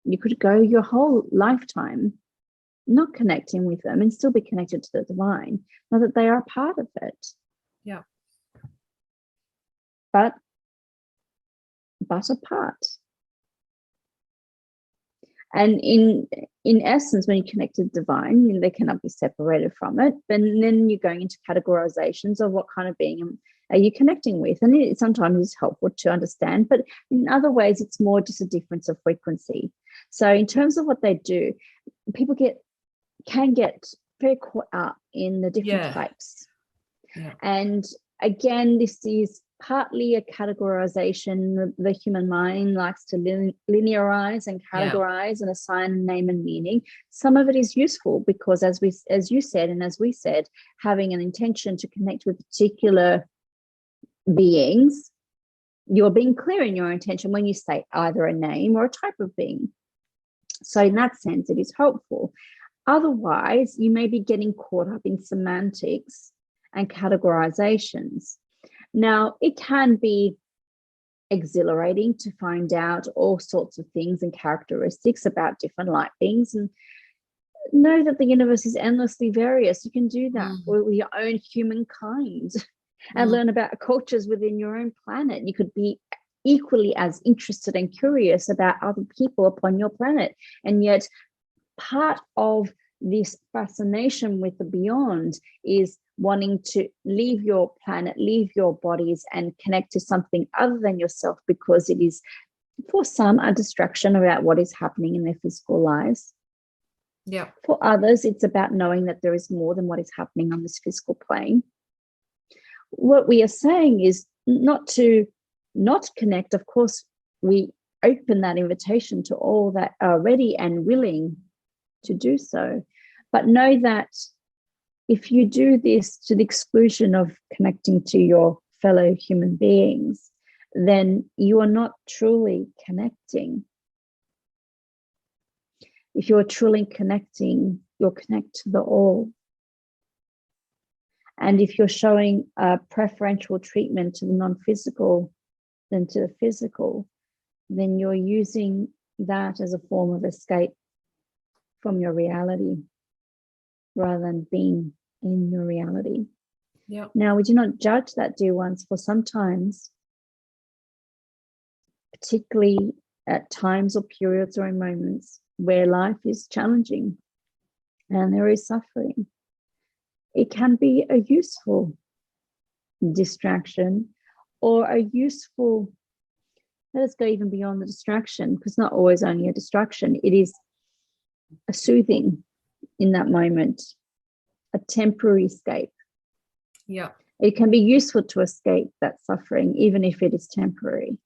You could go your whole lifetime not connecting with them and still be connected to the divine, know that they are part of it. Yeah. But apart. And in essence, when you connect to the divine, they cannot be separated from it. But then you're going into categorizations of what kind of being are you connecting with. And it sometimes is helpful to understand, but in other ways, it's more just a difference of frequency. So in terms of what they do, people can get very caught up in the different types. Yeah. And again, this is partly a categorization. The human mind likes to linearize and categorize and assign a name and meaning. Some of it is useful because, as you said, and as we said, having an intention to connect with particular beings, you're being clear in your intention when you say either a name or a type of being. So in that sense, it is helpful. Otherwise, you may be getting caught up in semantics and categorizations. Now, it can be exhilarating to find out all sorts of things and characteristics about different light beings, and know that the universe is endlessly various. You can do that with your own humankind and learn about cultures within your own planet. You could be equally as interested and curious about other people upon your planet, and yet part of this fascination with the beyond is wanting to leave your planet, leave your bodies, and connect to something other than yourself, because it is, for some, a distraction about what is happening in their physical lives. Yeah. For others, it's about knowing that there is more than what is happening on this physical plane. What we are saying is not to not connect. Of course, we open that invitation to all that are ready and willing to do so. But know that if you do this to the exclusion of connecting to your fellow human beings, then you are not truly connecting. If you're truly connecting, you'll connect to the all. And if you're showing a preferential treatment to the non-physical than to the physical, then you're using that as a form of escape from your reality rather than being in your reality. Yeah. Now, we do not judge that, dear ones, for sometimes, particularly at times or periods or in moments where life is challenging and there is suffering, it can be a useful distraction or a useful, let us go even beyond the distraction, because not always only a distraction, it is a soothing in that moment, a temporary escape. Yeah. It can be useful to escape that suffering, even if it is temporary.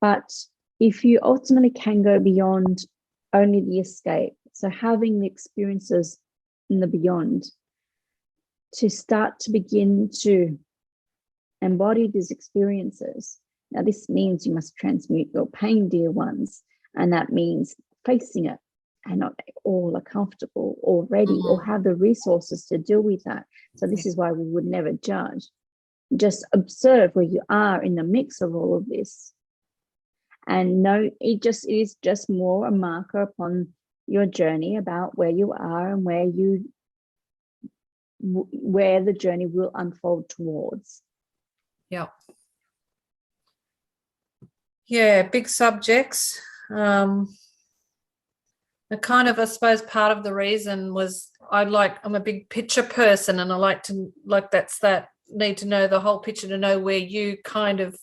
But if you ultimately can go beyond only the escape, so having the experiences in the beyond, to start to begin to embody these experiences. Now, this means you must transmute your pain, dear ones, and that means facing it, and not all are comfortable already or have the resources to deal with that. So this is why we would never judge. Just observe where you are in the mix of all of this, and know it is just more a marker upon your journey about where you are and where the journey will unfold towards. Yeah, big subjects. The kind of, I suppose, part of the reason was I'm a big picture person, and I need to know the whole picture to know where you kind of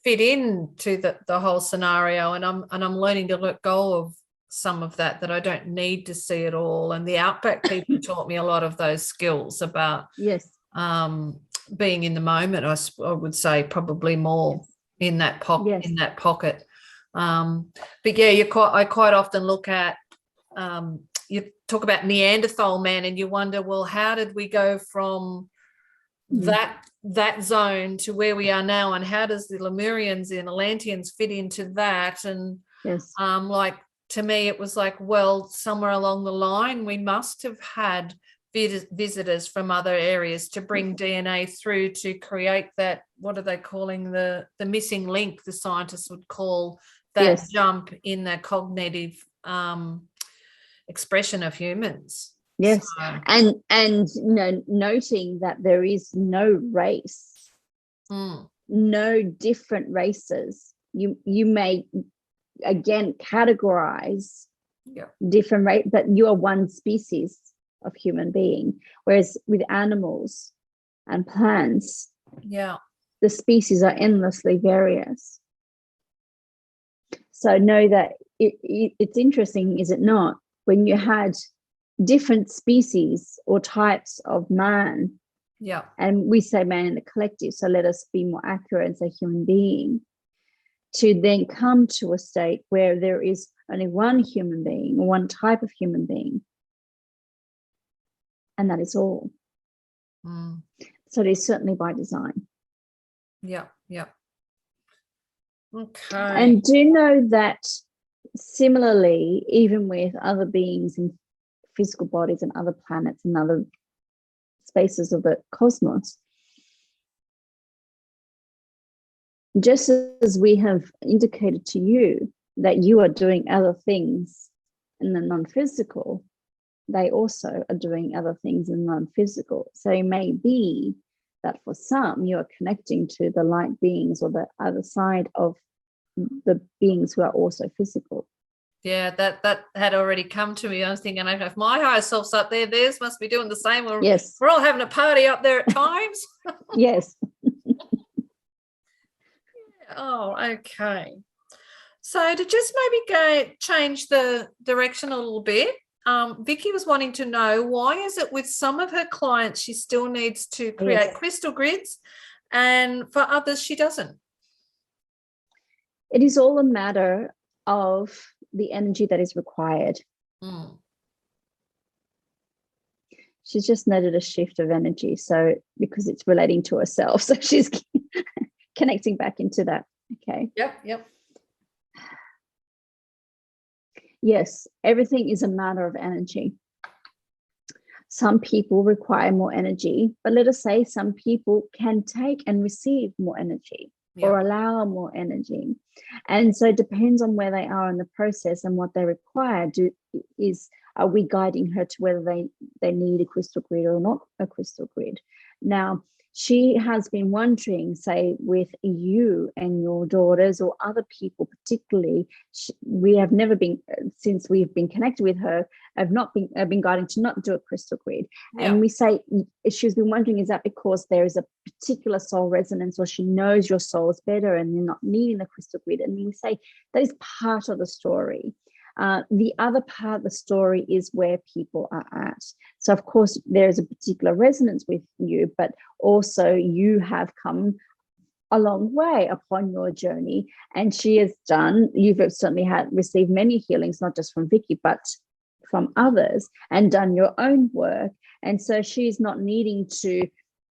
fit into the whole scenario, and I'm learning to let go of some of that I don't need to see it all. And the Outback people taught me a lot of those skills about being in the moment. I would say probably more in that pocket. But yeah, I quite often look at you talk about Neanderthal man, and you wonder, well, how did we go from that zone to where we are now, and how does the Lemurians and Atlanteans fit into that? And to me it was like, well, somewhere along the line we must have had visitors from other areas to bring DNA through to create that, what are they calling, the missing link, the scientists would call that jump in the cognitive expression of humans. Yes. So. And noting that there is no race, no different races. You may again categorize different race, but you are one species of human being. Whereas with animals and plants, the species are endlessly various. So know that it's interesting, is it not, when you had different species or types of man, and we say man in the collective, so let us be more accurate and say human being, to then come to a state where there is only one human being, or one type of human being, and that is all. So it is certainly by design. Okay. And do know that similarly, even with other beings in physical bodies and other planets and other spaces of the cosmos, just as we have indicated to you that you are doing other things in the non-physical, they also are doing other things in the non-physical. So it may be that for some you are connecting to the light beings or the other side of the beings who are also physical. Yeah, that had already come to me. I was thinking, if my higher self's up there, theirs must be doing the same. We're all having a party up there at times. Yes. Oh, okay. So to just maybe change the direction a little bit, Vicky was wanting to know, why is it with some of her clients she still needs to create crystal grids, and for others she doesn't? It is all a matter of the energy that is required. She's just noted a shift of energy, so because it's relating to herself, so she's connecting back into that. Okay. Yep. Yes, everything is a matter of energy. Some people require more energy, but let us say some people can take and receive more energy or allow more energy. And so it depends on where they are in the process and what they require. Are we guiding her to whether they need a crystal grid or not a crystal grid? Now, she has been wondering, say, with you and your daughters or other people particularly, we have never been, since we've been connected with her, I've been guiding to not do a crystal grid. And we say, she's been wondering, is that because there is a particular soul resonance, or she knows your soul is better and you're not needing the crystal grid? And we say that is part of the story. The other part of the story is where people are at. So, of course, there is a particular resonance with you, but also you have come a long way upon your journey. And you've certainly received many healings, not just from Vicky, but from others and done your own work. And so she's not needing to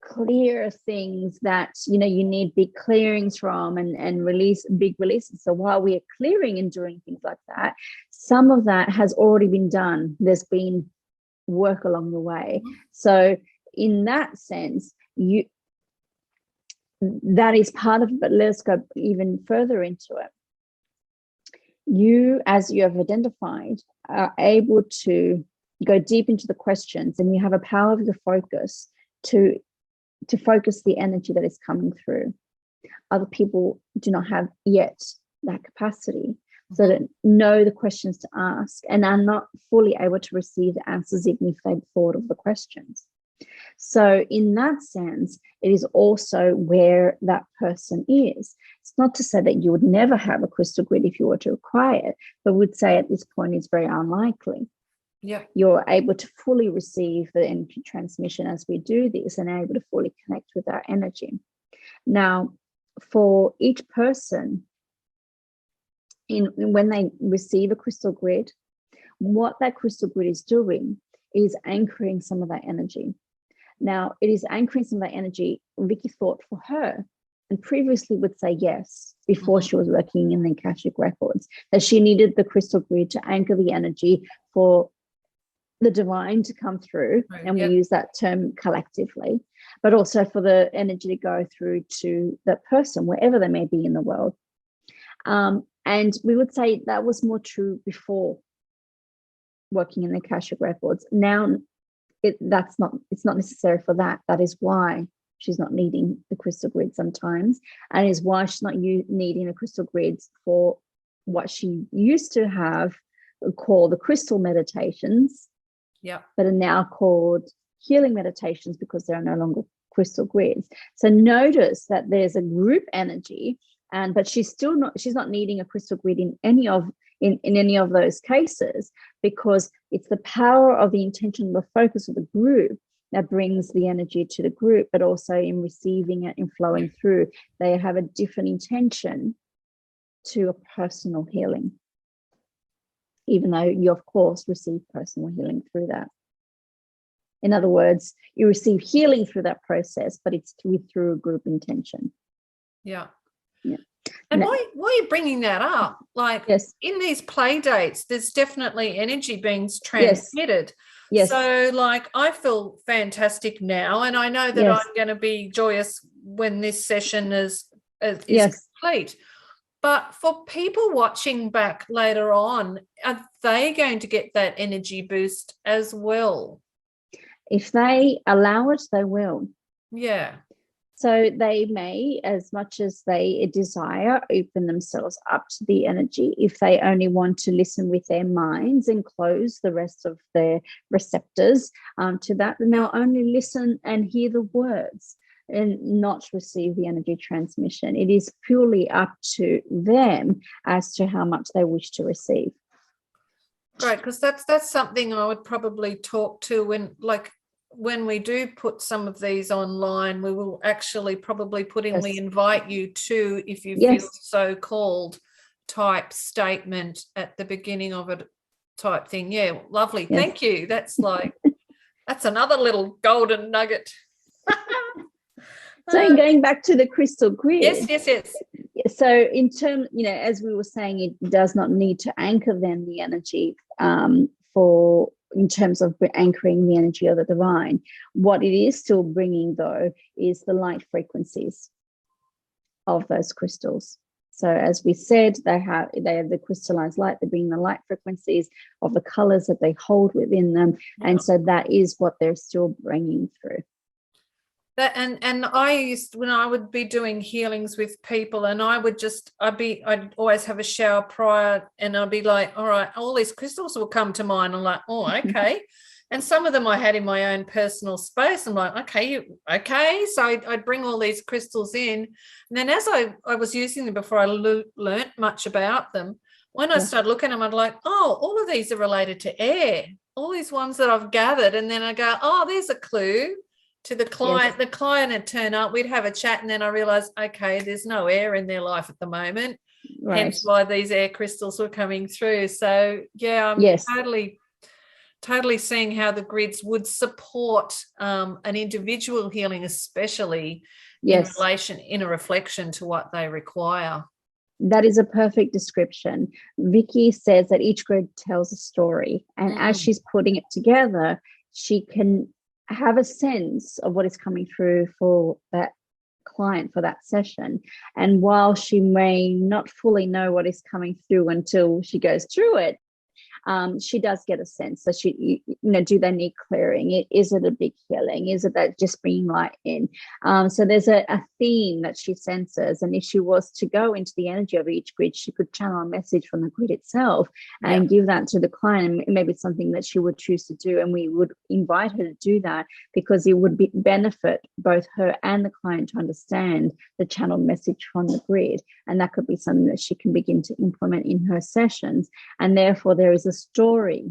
clear things that, you know, you need big clearings from and release big releases. So while we are clearing and doing things like that, some of that has already been done. There's been work along the way. So in that sense, that is part of it. But let's go even further into it. You, as you have identified, are able to go deep into the questions, and you have a power of your focus to focus the energy that is coming through. Other people do not have yet that capacity, so that know the questions to ask and are not fully able to receive the answers even if they've thought of the questions. So in that sense, it is also where that person is. It's not to say that you would never have a crystal grid if you were to acquire it, but would say at this point it's very unlikely. Yeah, You're able to fully receive the energy transmission as we do this and able to fully connect with our energy. Now, for each person, when they receive a crystal grid, what that crystal grid is doing is anchoring some of that energy. Now, it is anchoring some of that energy Vicky thought for her, and previously would say yes, before she was working in the Akashic Records, that she needed the crystal grid to anchor the energy for the divine to come through, and we use that term collectively, but also for the energy to go through to that person, wherever they may be in the world. And we would say that was more true before working in the Akashic Records. Now, it's not necessary for that. That is why she's not needing the crystal grid sometimes, and is why she's not needing the crystal grids for what she used to have called the crystal meditations, but are now called healing meditations because there are no longer crystal grids. So notice that there's a group energy, but she's not needing a crystal grid in any of those cases, because it's the power of the intention, the focus of the group that brings the energy to the group, but also in receiving it and flowing through. They have a different intention to a personal healing, even though you, of course, receive personal healing through that. In other words, you receive healing through that process, but it's through a group intention. Yeah. And why are you bringing that up? Like, in these play dates, there's definitely energy being transmitted. Yes. So, like, I feel fantastic now, and I know that I'm going to be joyous when this session is complete. But for people watching back later on, are they going to get that energy boost as well? If they allow it, they will. Yeah. So they may, as much as they desire, open themselves up to the energy. If they only want to listen with their minds and close the rest of their receptors to that, then they'll only listen and hear the words and not receive the energy transmission. It is purely up to them as to how much they wish to receive. Right, because that's something I would probably talk to when we do put some of these online. We will actually probably put in, we invite you to, if you feel so called, type statement at the beginning of it type thing. Yeah, lovely. Thank you. That's another little golden nugget. So going back to the crystal grid. Yes. So in terms, as we were saying, it does not need to anchor then the energy in terms of anchoring the energy of the divine. What it is still bringing, though, is the light frequencies of those crystals. So as we said, they have the crystallized light. They're bringing the light frequencies of the colors that they hold within them. And so that is what they're still bringing through. That, and I used, when I would be doing healings with people, and I'd always have a shower prior, and I'd be like, all right, all these crystals will come to mind. I'm like, oh, okay. And some of them I had in my own personal space. I'm like, okay. So I'd bring all these crystals in. And then as I was using them before I learnt much about them, when I started looking at them, I'd like, oh, all of these are related to air. All these ones that I've gathered. And then I go, oh, there's a clue to the client. The client would turn up, we'd have a chat, and then I realized, okay, there's no air in their life at the moment, hence why these air crystals were coming through. So I'm totally totally seeing how the grids would support an individual healing, especially in a reflection to what they require. That is a perfect description. Vicky says that each grid tells a story, and as she's putting it together, she can have a sense of what is coming through for that client for that session. And while she may not fully know what is coming through until she goes through it, she does get a sense. So do they need clearing? Is it a big healing? Is it that just bringing light in? So there's a theme that she senses, and if she was to go into the energy of each grid, she could channel a message from the grid itself and give that to the client. And maybe it's something that she would choose to do, and we would invite her to do that, because it would benefit both her and the client to understand the channeled message from the grid, and that could be something that she can begin to implement in her sessions. And therefore there is a story.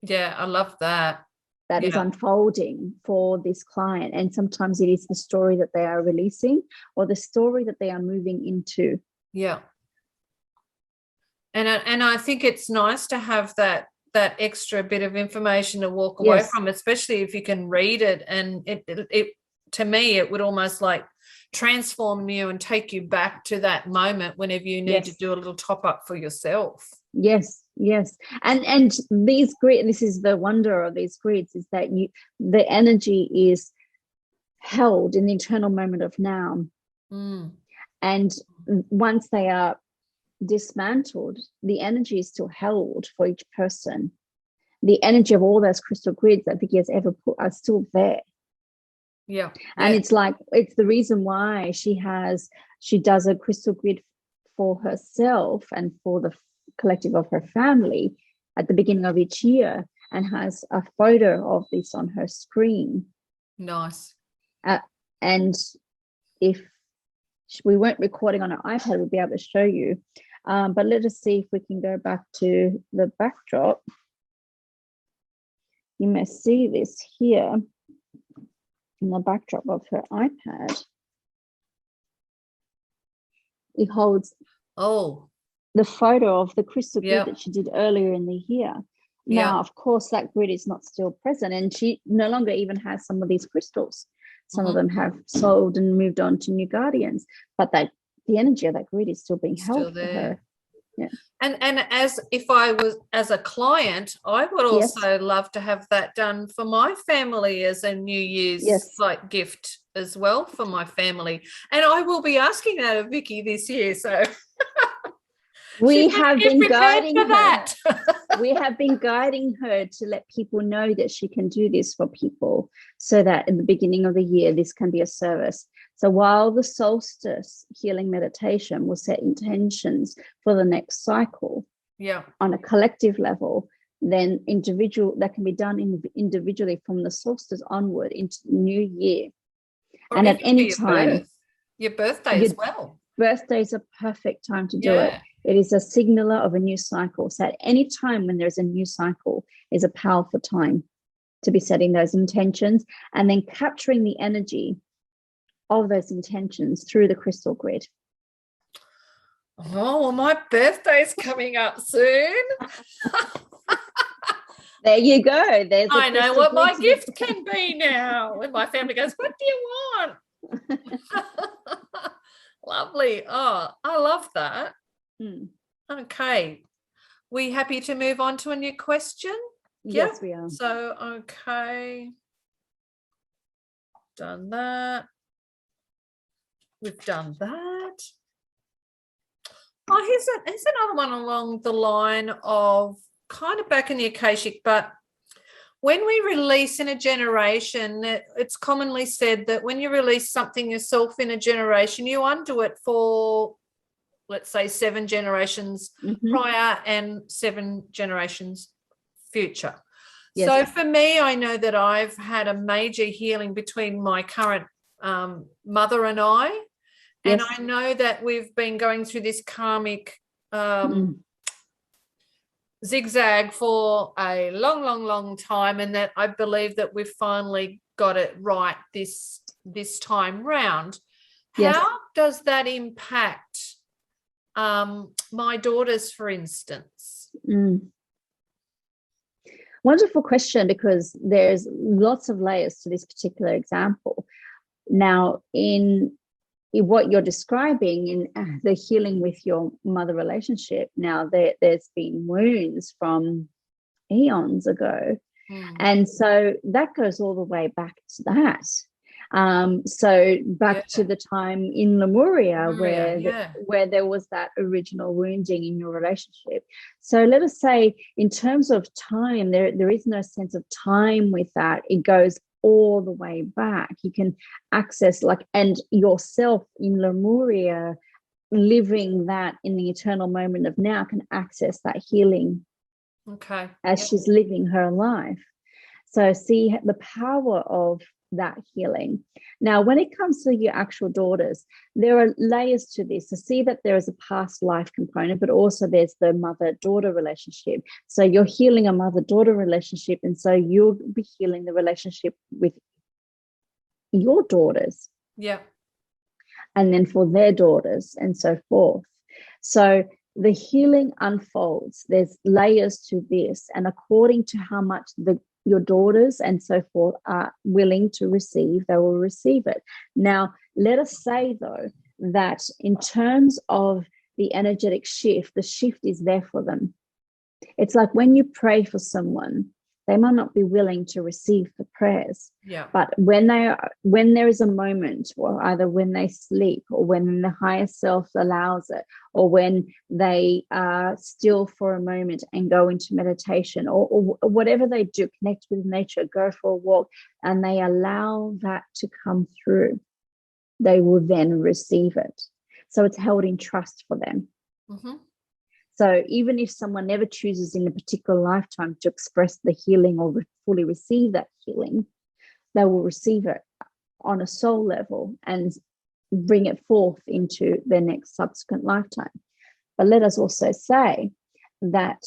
Yeah, I love that. That is unfolding for this client. And sometimes it is the story that they are releasing, or the story that they are moving into. Yeah. And I think it's nice to have that extra bit of information to walk away from, especially if you can read it. And it to me, it would almost like transform you and take you back to that moment whenever you need to do a little top up for yourself. Yes. And these grids, this is the wonder of these grids, is that the energy is held in the eternal moment of now. And once they are dismantled, the energy is still held for each person. The energy of all those crystal grids that Vicky has ever put are still there. And it's the reason why she does a crystal grid for herself and for the collective of her family at the beginning of each year, and has a photo of this on her screen. Nice. And if we weren't recording on an iPad, we'd be able to show you. But let us see if we can go back to the backdrop. You may see this here in the backdrop of her iPad. It holds the photo of the crystal grid that she did earlier in the year. Now, of course, that grid is not still present, and she no longer even has some of these crystals. Some of them have sold and moved on to new guardians, but the energy of that grid is still being held for her. Yeah. And as if I was as a client, I would also love to have that done for my family as a New Year's like gift as well for my family. And I will be asking that of Vicky this year. So we have been guiding her. We have been guiding her to let people know that she can do this for people, so that in the beginning of the year, this can be a service. So while the solstice healing meditation will set intentions for the next cycle on a collective level, then that can be done individually from the solstice onward into the new year. Or and at any time. Your birthday as well. Birthday is a perfect time to do it. It is a signaler of a new cycle. So at any time when there's a new cycle is a powerful time to be setting those intentions and then capturing the energy of those intentions through the crystal grid. Oh, well, my birthday's coming up soon. There you go. I know what my gift can be now. When my family goes, what do you want? Lovely. Oh, I love that. Okay. We happy to move on to a new question? Yes, we are. So, okay. Done that. We've done that. Oh, here's another one along the line of kind of back in the Akashic, but when we release in a generation, it's commonly said that when you release something yourself in a generation, you undo it for, let's say, 7 generations prior and 7 generations future. Yes. So for me, I know that I've had a major healing between my current mother and I. And I know that we've been going through this karmic zigzag for a long, long, long time, and that I believe that we've finally got it right this time round. Yes. How does that impact my daughters, for instance? Wonderful question, because there's lots of layers to this particular example. Now, in what you're describing in the healing with your mother relationship, now there's been wounds from eons ago. And so that goes all the way back to that. So back to the time in Lemuria where there was that original wounding in your relationship. So let us say, in terms of time, there is no sense of time with that. It goes all the way back. You can access and yourself in Lemuria, living that in the eternal moment of now, can access that healing. Okay. As she's living her life. So see the power of that healing. Now, when it comes to your actual daughters, there are layers to this. So see that there is a past life component, but also there's the mother-daughter relationship. So you're healing a mother-daughter relationship, and so you'll be healing the relationship with your daughters. Yeah. And then for their daughters, and so forth. So the healing unfolds. There's layers to this, and according to how much your daughters and so forth are willing to receive, they will receive it. Now, let us say, though, that in terms of the energetic shift, the shift is there for them. It's like when you pray for someone, they might not be willing to receive the prayers. Yeah. But when there is a moment, or either when they sleep, or when the higher self allows it, or when they are still for a moment and go into meditation, or whatever they do, connect with nature, go for a walk, and they allow that to come through, they will then receive it. So it's held in trust for them. Mm-hmm. So even if someone never chooses in a particular lifetime to express the healing or fully receive that healing, they will receive it on a soul level and bring it forth into their next subsequent lifetime. But let us also say that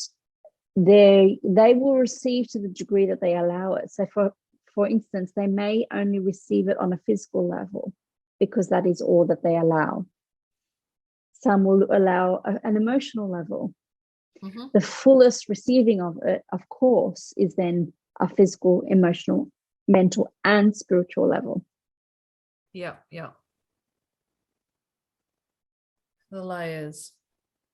they will receive to the degree that they allow it. So for instance, they may only receive it on a physical level because that is all that they allow. Some will allow an emotional level. Mm-hmm. The fullest receiving of it, of course, is then a physical, emotional, mental, and spiritual level. Yeah. The layers.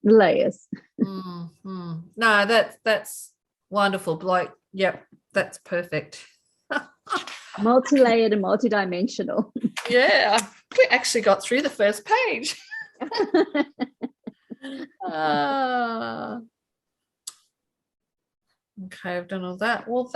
Mm-hmm. No, that's wonderful. That's perfect. Multi-layered and multidimensional. Yeah, we actually got through the first page. Okay, I've done all that. Well,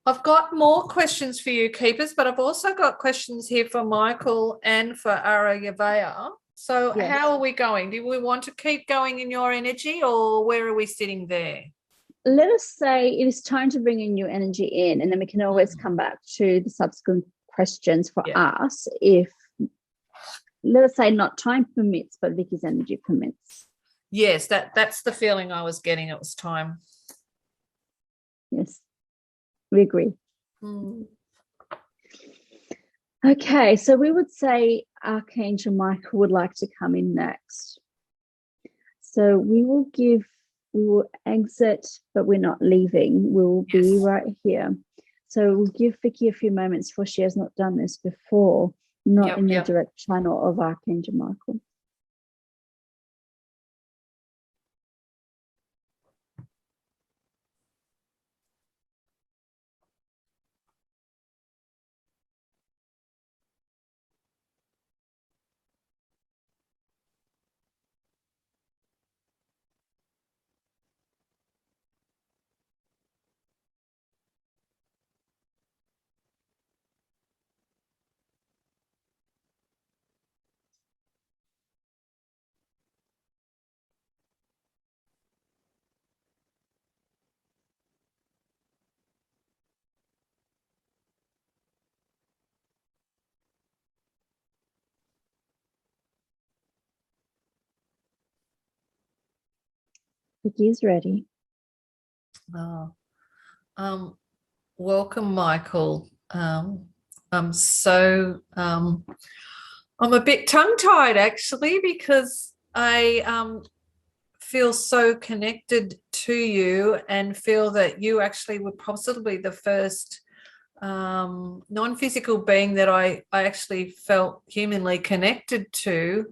I've got more questions for you, Keepers, but I've also got questions here for Michael and for Ariavea. So yes. How are we going? Do we want to keep going in your energy, or where are we sitting there? Let us say it is time to bring in your energy in, and then we can always come back to the subsequent questions for us if, let us say, not time permits, but Vicky's energy permits. Yes, that's the feeling I was getting. It was time. Yes, we agree. Okay, so we would say Archangel Michael would like to come in next. So we will exit, but we're not leaving. We'll be right here. So we'll give Vicky a few moments, for she has not done this before, not in the direct channel of Archangel Michael. Vicky's ready. Welcome, Michael. I'm a bit tongue-tied, actually, because I feel so connected to you and feel that you actually were possibly the first non-physical being that I actually felt humanly connected to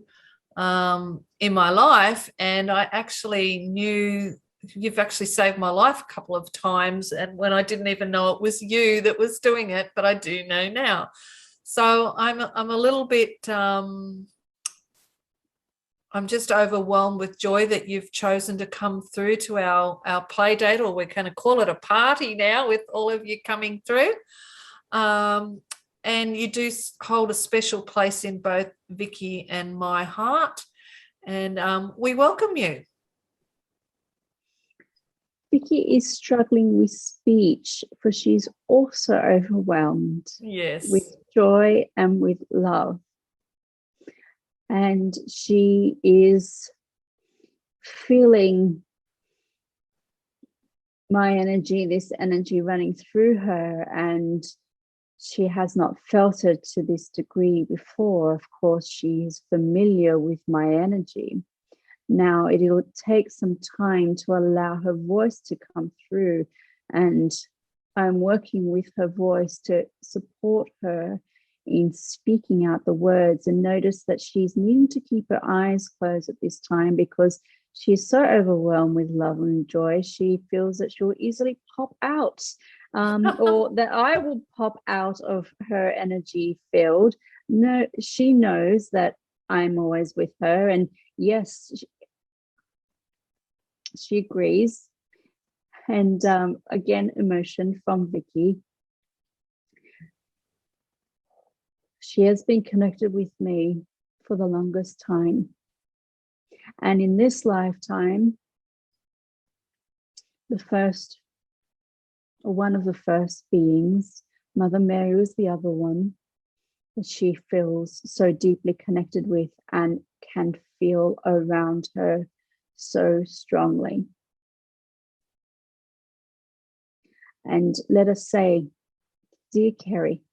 in my life. And I actually knew you've actually saved my life a couple of times, and when I didn't even know it was you that was doing it, but I do know now. So I'm a little bit I'm just overwhelmed with joy that you've chosen to come through to our play date, or we're going to call it a party now with all of you coming through. And you do hold a special place in both Vicky and my heart, and we welcome you. Vicky is struggling with speech, for she's also overwhelmed with joy and with love. And she is feeling my energy, this energy running through her, and she has not felt it to this degree before. Of course, she is familiar with my energy. Now it'll take some time to allow her voice to come through, and I'm working with her voice to support her in speaking out the words. And notice that she's needing to keep her eyes closed at this time because she's so overwhelmed with love and joy. She feels that she'll easily pop out, or that I will pop out of her energy field. No, she knows that I'm always with her, and yes, she agrees. And again, emotion from Vicky. She has been connected with me for the longest time. And in this lifetime, the first, or one of the first beings, Mother Mary was the other one, that she feels so deeply connected with and can feel around her so strongly. And let us say, dear Kerry,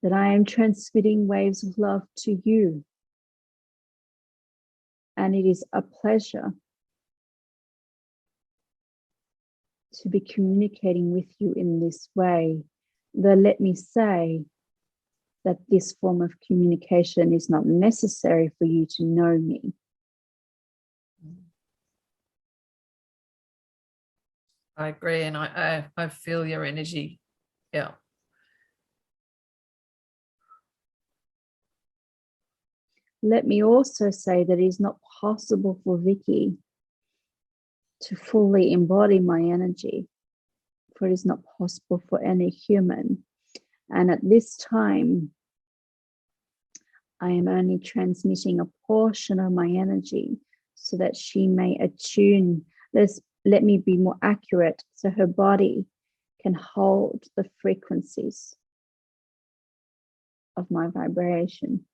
that I am transmitting waves of love to you. And it is a pleasure to be communicating with you in this way. Though let me say that this form of communication is not necessary for you to know me. I agree, and I feel your energy. Yeah. Let me also say that it is not possible for Vicky to fully embody my energy, for it is not possible for any human. And at this time, I am only transmitting a portion of my energy so that she may attune. Let me be more accurate, so her body can hold the frequencies of my vibration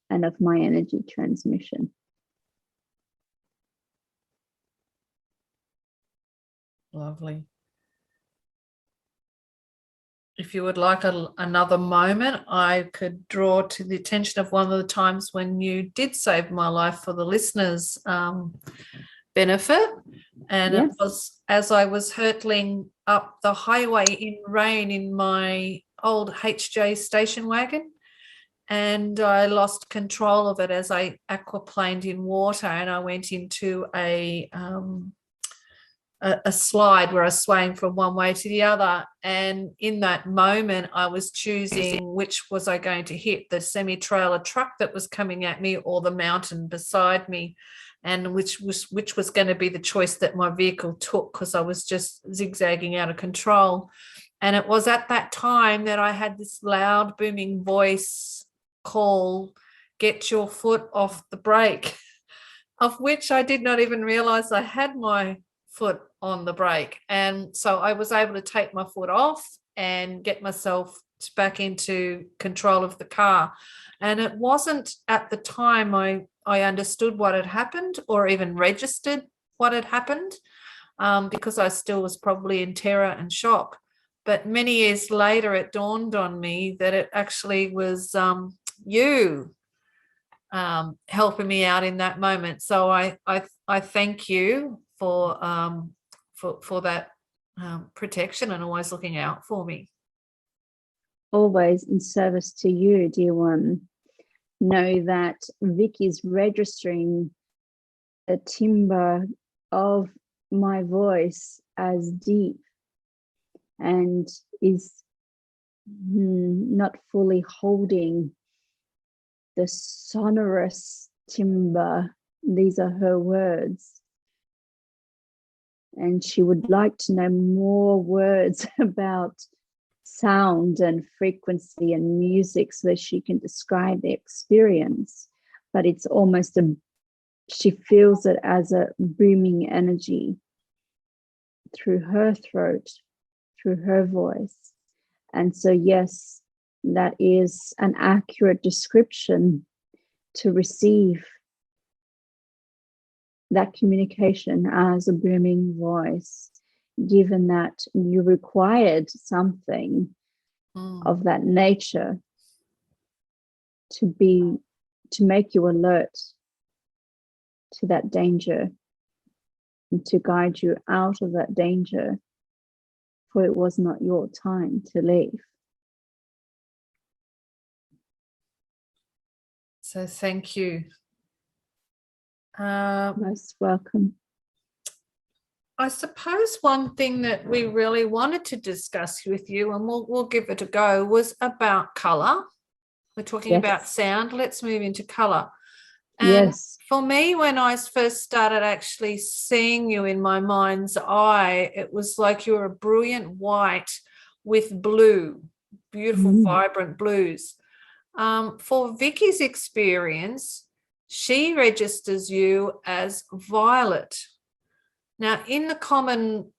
and of my energy transmission. Lovely. If you would like another moment, I could draw to the attention of one of the times when you did save my life for the listeners' benefit. And yes. It was as I was hurtling up the highway in rain in my old HJ station wagon, and I lost control of it as I aquaplaned in water, and I went into a slide where I was swaying from one way to the other. And in that moment, I was choosing which was I going to hit, the semi-trailer truck that was coming at me or the mountain beside me, and which was going to be the choice that my vehicle took, because I was just zigzagging out of control. And it was at that time that I had this loud booming voice call, "Get your foot off the brake," of which I did not even realize I had my foot on the brake. And so I was able to take my foot off and get myself back into control of the car. And it wasn't at the time I understood what had happened or even registered what had happened, because I still was probably in terror and shock. but many years later, it dawned on me that it actually was you helping me out in that moment. So I thank you for that protection and always looking out for me. Always in service to you, dear one. Know that Vicky's registering a timbre of my voice as deep and is not fully holding the sonorous timbre. These are her words. And she would like to know more words about sound and frequency and music so that she can describe the experience. But it's almost she feels it as a booming energy through her throat, through her voice. And so, yes, that is an accurate description to receive that communication as a booming voice, given that you required something of that nature to make you alert to that danger and to guide you out of that danger, for it was not your time to leave. So thank you. Most welcome. I suppose one thing that we really wanted to discuss with you, and we'll give it a go, was about colour. We're talking about sound. Let's move into colour. And for me, when I first started actually seeing you in my mind's eye, it was like you were a brilliant white with blue, beautiful, vibrant blues. For Vicky's experience, she registers you as violet. Now, in the common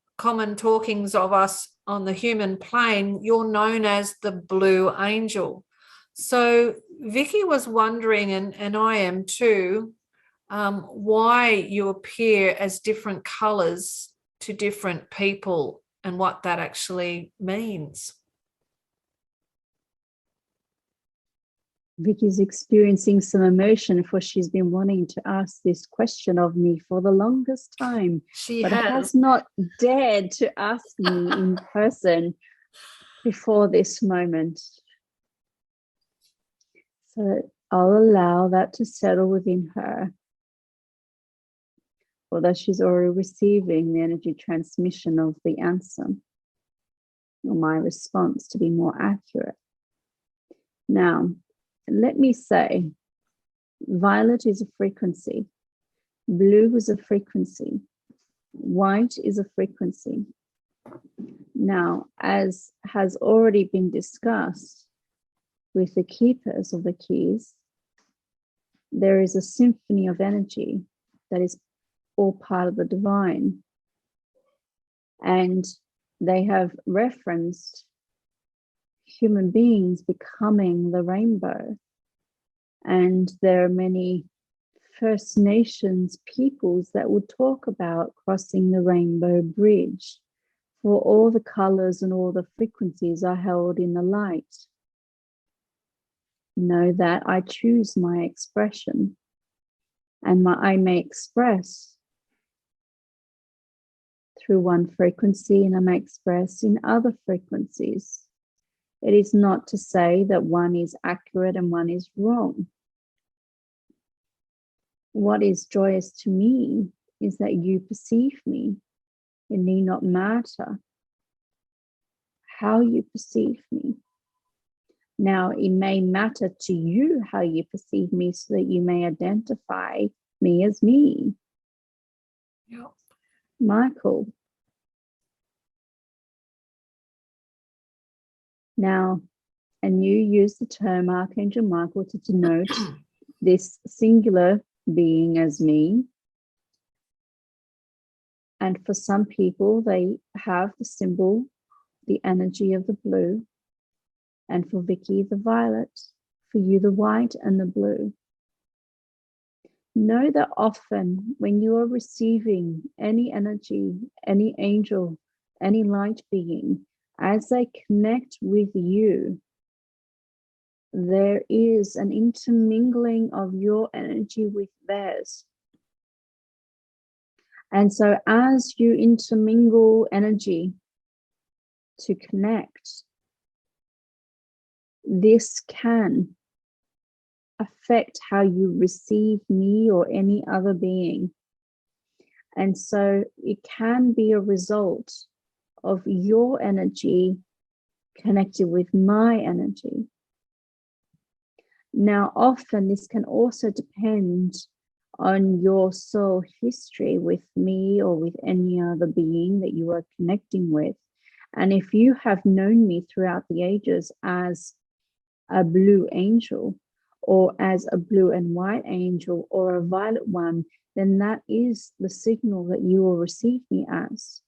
talkings of us on the human plane, you're known as the blue angel. So Vicky was wondering, and I am too, why you appear as different colours to different people and what that actually means. Vicky's experiencing some emotion, for she's been wanting to ask this question of me for the longest time. But has not dared to ask me in person before this moment. So I'll allow that to settle within her, although she's already receiving the energy transmission of the answer, or my response, to be more accurate. Now, let me say, violet is a frequency, blue is a frequency, white is a frequency. Now, as has already been discussed with the keepers of the keys, there is a symphony of energy that is all part of the divine. And they have referenced human beings becoming the rainbow. And there are many First Nations peoples that would talk about crossing the rainbow bridge, for all the colors and all the frequencies are held in the light. Know that I choose my expression, and I may express through one frequency and I may express in other frequencies. It is not to say that one is accurate and one is wrong. What is joyous to me is that you perceive me. It need not matter how you perceive me. Now, it may matter to you how you perceive me so that you may identify me as me. Yep. Michael. Now, and you use the term Archangel Michael to denote this singular being as me. And for some people, they have the symbol, the energy of the blue. And for Vicky, the violet. For you, the white and the blue. Know that often when you are receiving any energy, any angel, any light being as they connect with you, there is an intermingling of your energy with theirs. And so as you intermingle energy to connect, this can affect how you receive me or any other being. And so it can be a result of your energy connected with my energy. Now, often this can also depend on your soul history with me or with any other being that you are connecting with. And if you have known me throughout the ages as a blue angel, or as a blue and white angel, or a violet one, then that is the signal that you will receive me as.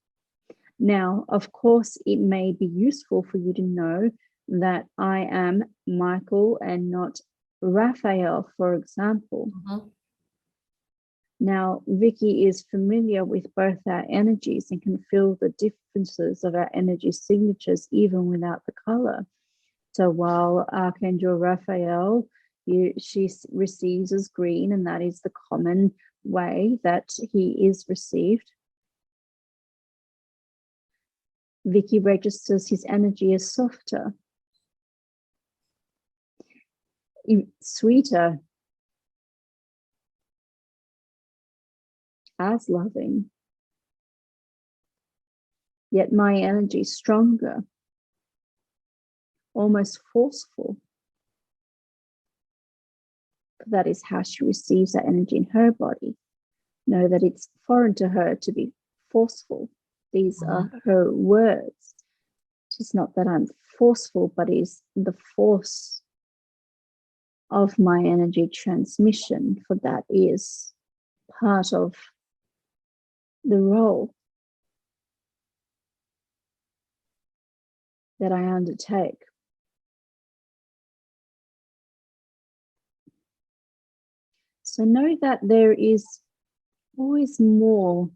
Now, of course, it may be useful for you to know that I am Michael and not Raphael, for example. Now, Vicky is familiar with both our energies and can feel the differences of our energy signatures even without the color. So while Archangel Raphael, she receives as green, and that is the common way that he is received, Vicky registers his energy as softer, sweeter, as loving. Yet my energy is stronger, almost forceful. That is how she receives that energy in her body. Know that it's foreign to her to be forceful. These are her words. It's not that I'm forceful, but it's the force of my energy transmission, for that is part of the role that I undertake. So know that there is always more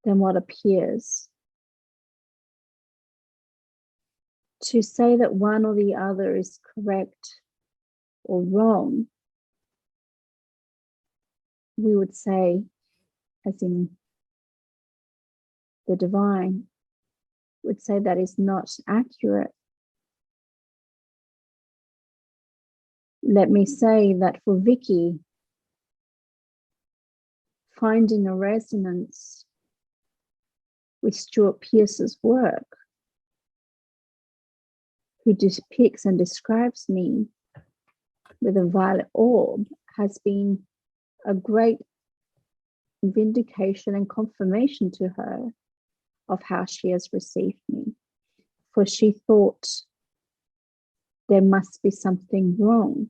than what appears. To say that one or the other is correct or wrong, we would say, as in the divine, would say that is not accurate. Let me say that for Vicky, finding a resonance with Stuart Pearce's work, who depicts and describes me with a violet orb, has been a great vindication and confirmation to her of how she has received me. For she thought there must be something wrong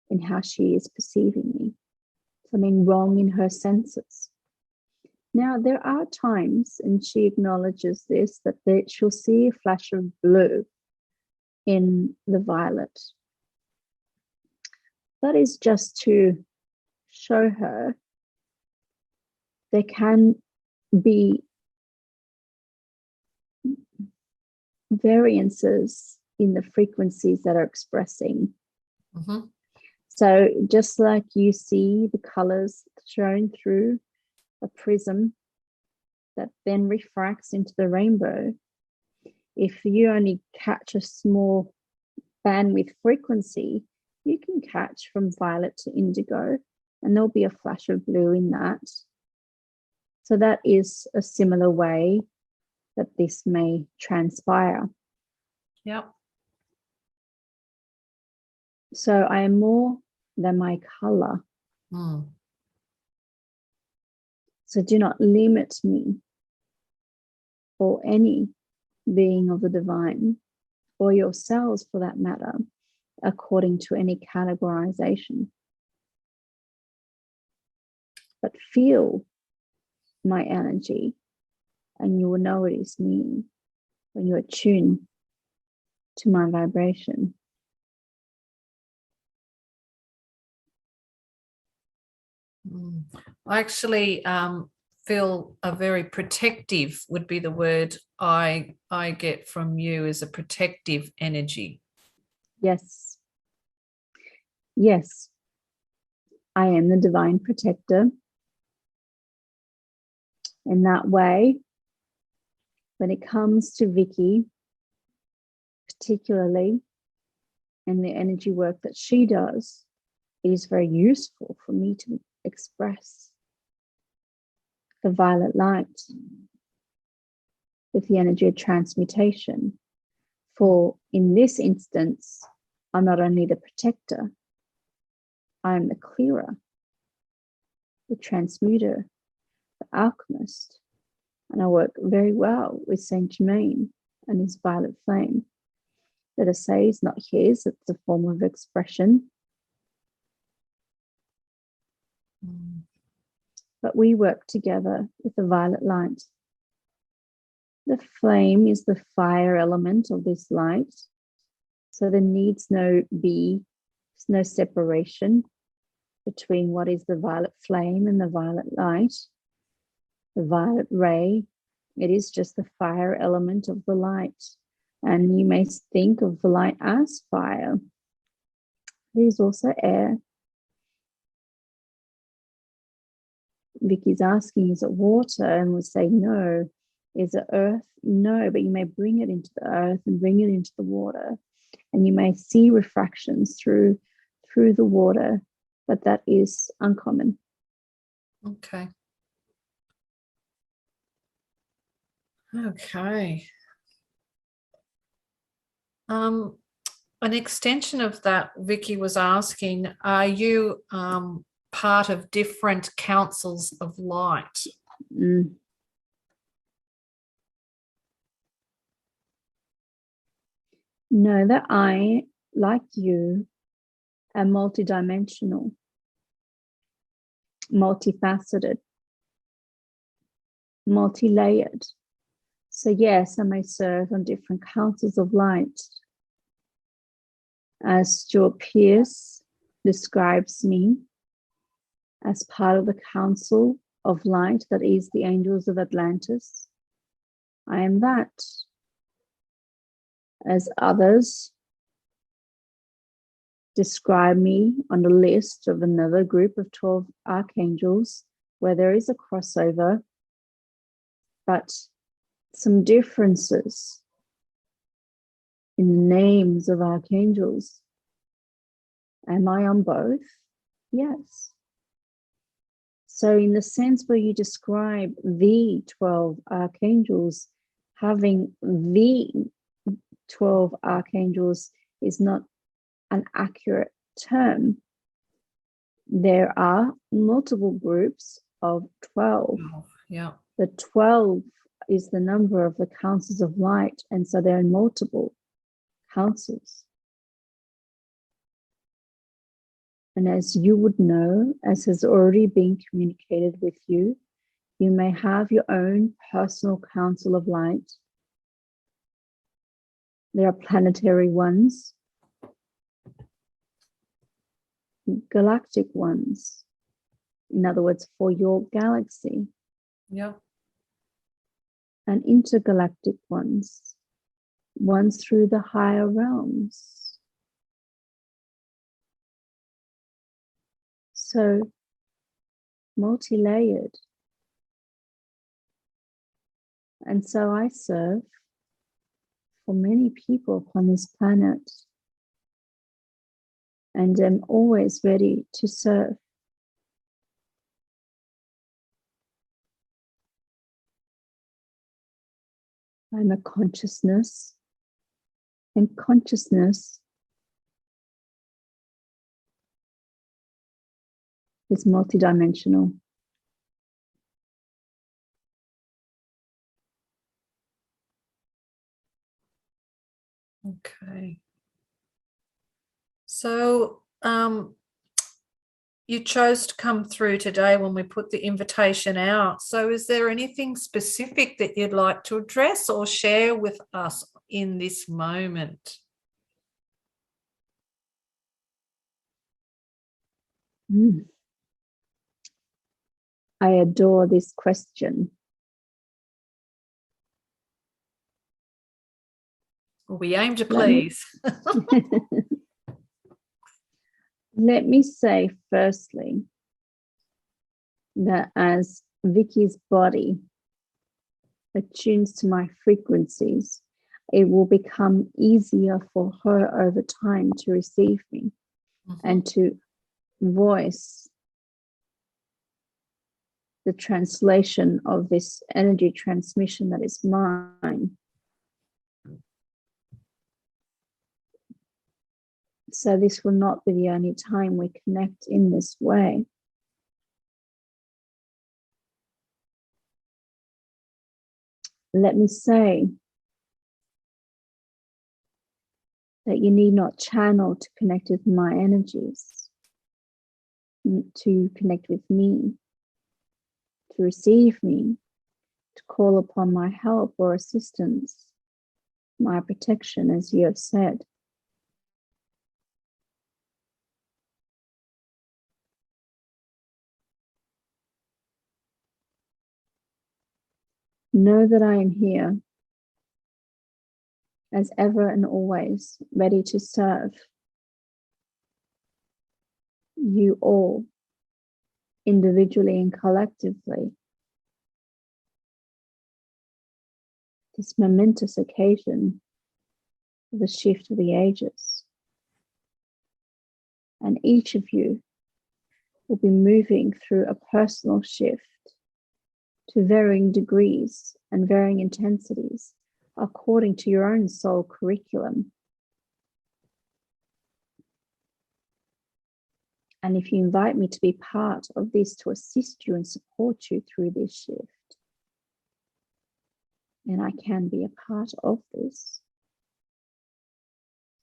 in how she is perceiving me, something wrong in her senses. Now, there are times, and she acknowledges this, that she'll see a flash of blue in the violet. That is just to show her there can be variances in the frequencies that are expressing. So just like you see the colors shown through a prism that then refracts into the rainbow, if you only catch a small bandwidth frequency, you can catch from violet to indigo, and there'll be a flash of blue in that. So that is a similar way that this may transpire. Yep. So I am more than my color. So do not limit me or any being of the divine, or yourselves for that matter, according to any categorization. But feel my energy, and you will know it is me when you attune to my vibration. I actually feel a very protective, would be the word I get from you, as a protective energy. Yes. Yes. I am the divine protector. In that way, when it comes to Vicky, particularly in the energy work that she does, it is very useful for me to express the violet light with the energy of transmutation. For in this instance, I'm not only the protector, I am the clearer, the transmuter, the alchemist, and I work very well with Saint Germain and his violet flame. Let us say it's not his, it's a form of expression. But we work together with the violet light. The flame is the fire element of this light. So there needs no separation between what is the violet flame and the violet light. The violet ray, it is just the fire element of the light. And you may think of the light as fire. It is also air. Vicky's asking, is it water? And we'll say no. Is it earth? No, but you may bring it into the earth and bring it into the water. And you may see refractions through the water, but that is uncommon. Okay. Okay. An extension of that, Vicky was asking, are you part of different councils of light? No, that I, like you, am multidimensional, multifaceted, multi-layered. So yes, I may serve on different councils of light. As Stuart Pearce describes me, as part of the council of light that is the angels of Atlantis. I am that. As others describe me on the list of another group of 12 archangels, where there is a crossover, but some differences in the names of archangels. Am I on both? Yes. So in the sense where you describe the 12 archangels, having the 12 archangels is not an accurate term. There are multiple groups of 12. Yeah. The 12 is the number of the councils of light, and so there are multiple councils. And as you would know, as has already been communicated with you, you may have your own personal council of light. There are planetary ones, galactic ones, in other words, for your galaxy. Yeah. And intergalactic ones through the higher realms. So multi-layered. And so I serve for many people upon this planet, and am always ready to serve. I'm a consciousness, and consciousness is multidimensional. Okay. So you chose to come through today when we put the invitation out. So is there anything specific that you'd like to address or share with us in this moment? I adore this question. We aim to please. Let me say firstly that as Vicky's body attunes to my frequencies, it will become easier for her over time to receive me and to voice the translation of this energy transmission that is mine. So this will not be the only time we connect in this way. Let me say that you need not channel to connect with my energies, to connect with me, to receive me, to call upon my help or assistance, my protection, as you have said. Know that I am here as ever and always, ready to serve you all, individually and collectively. This momentous occasion of the shift of the ages. And each of you will be moving through a personal shift to varying degrees and varying intensities according to your own soul curriculum. And if you invite me to be part of this, to assist you and support you through this shift, then I can be a part of this.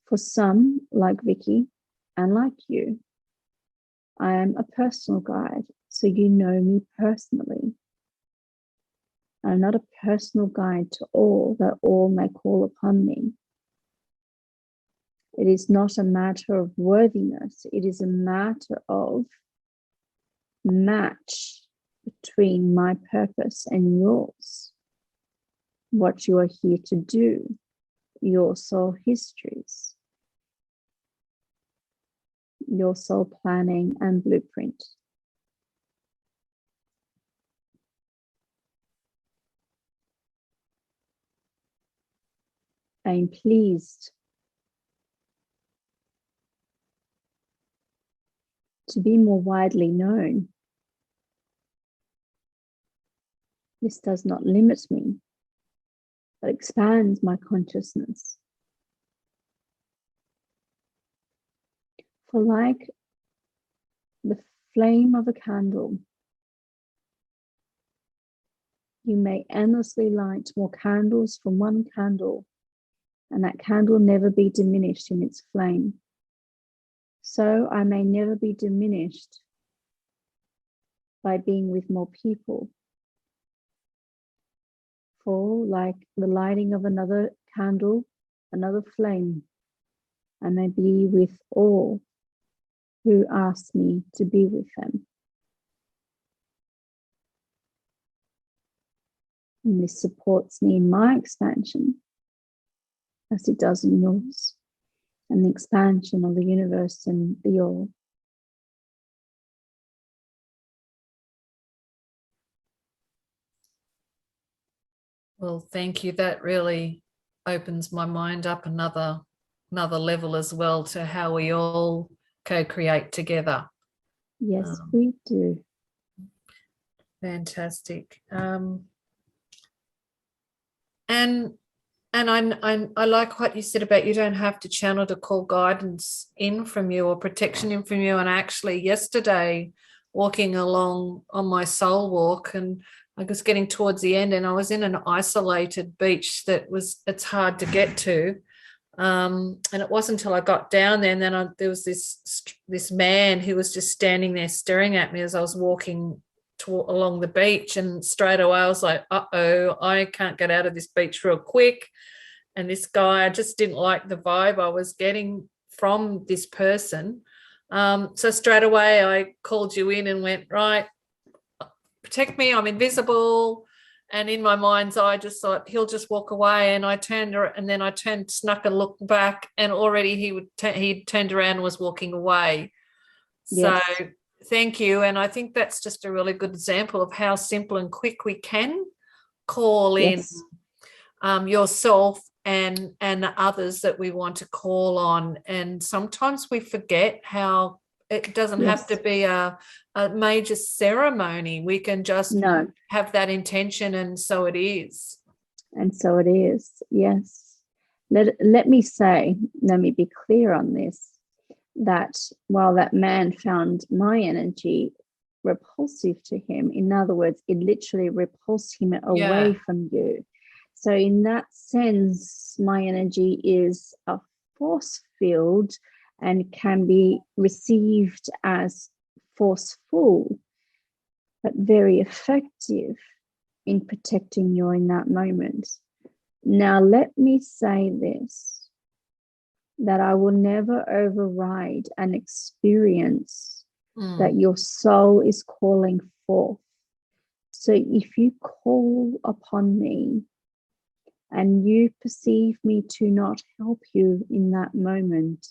For some, like Vicky and like you, I am a personal guide, so you know me personally. I'm not a personal guide to all, that all may call upon me. It is not a matter of worthiness. It is a matter of match between my purpose and yours. What you are here to do, your soul histories, your soul planning and blueprint. I am pleased to be more widely known. This does not limit me, but expands my consciousness. For like the flame of a candle, you may endlessly light more candles from one candle, and that candle never be diminished in its flame. So I may never be diminished by being with more people. For like the lighting of another candle, another flame, I may be with all who ask me to be with them. And this supports me in my expansion, as it does in yours, and the expansion of the universe and the all. Well, thank you. That really opens my mind up another level as well, to how we all co-create together. Yes, we do. Fantastic. And I like what you said about you don't have to channel to call guidance in from you or protection in from you. And actually yesterday, walking along on my soul walk, and I was getting towards the end, and I was in an isolated beach it's hard to get to. And it wasn't until I got down there, and then there was this man who was just standing there staring at me as I was walking along the beach, and straight away I was like, uh-oh, I can't get out of this beach real quick. And this guy, I just didn't like the vibe I was getting from this person. So straight away I called you in and went, right, protect me, I'm invisible. And in my mind's eye, I just thought he'll just walk away. And I turned, and then I turned, snuck and looked back, and already he turned around and was walking away. Yes. So thank you. And I think that's just a really good example of how simple and quick we can call in yourself and others that we want to call on. And sometimes we forget how it doesn't have to be a major ceremony. We can just have that intention, and so it is. And so it is, yes. Let me be clear on this, that while that man found my energy repulsive to him, in other words, it literally repulsed him away from you. So in that sense, my energy is a force field and can be received as forceful, but very effective in protecting you in that moment. Now, let me say this, that I will never override an experience that your soul is calling forth. So if you call upon me and you perceive me to not help you in that moment,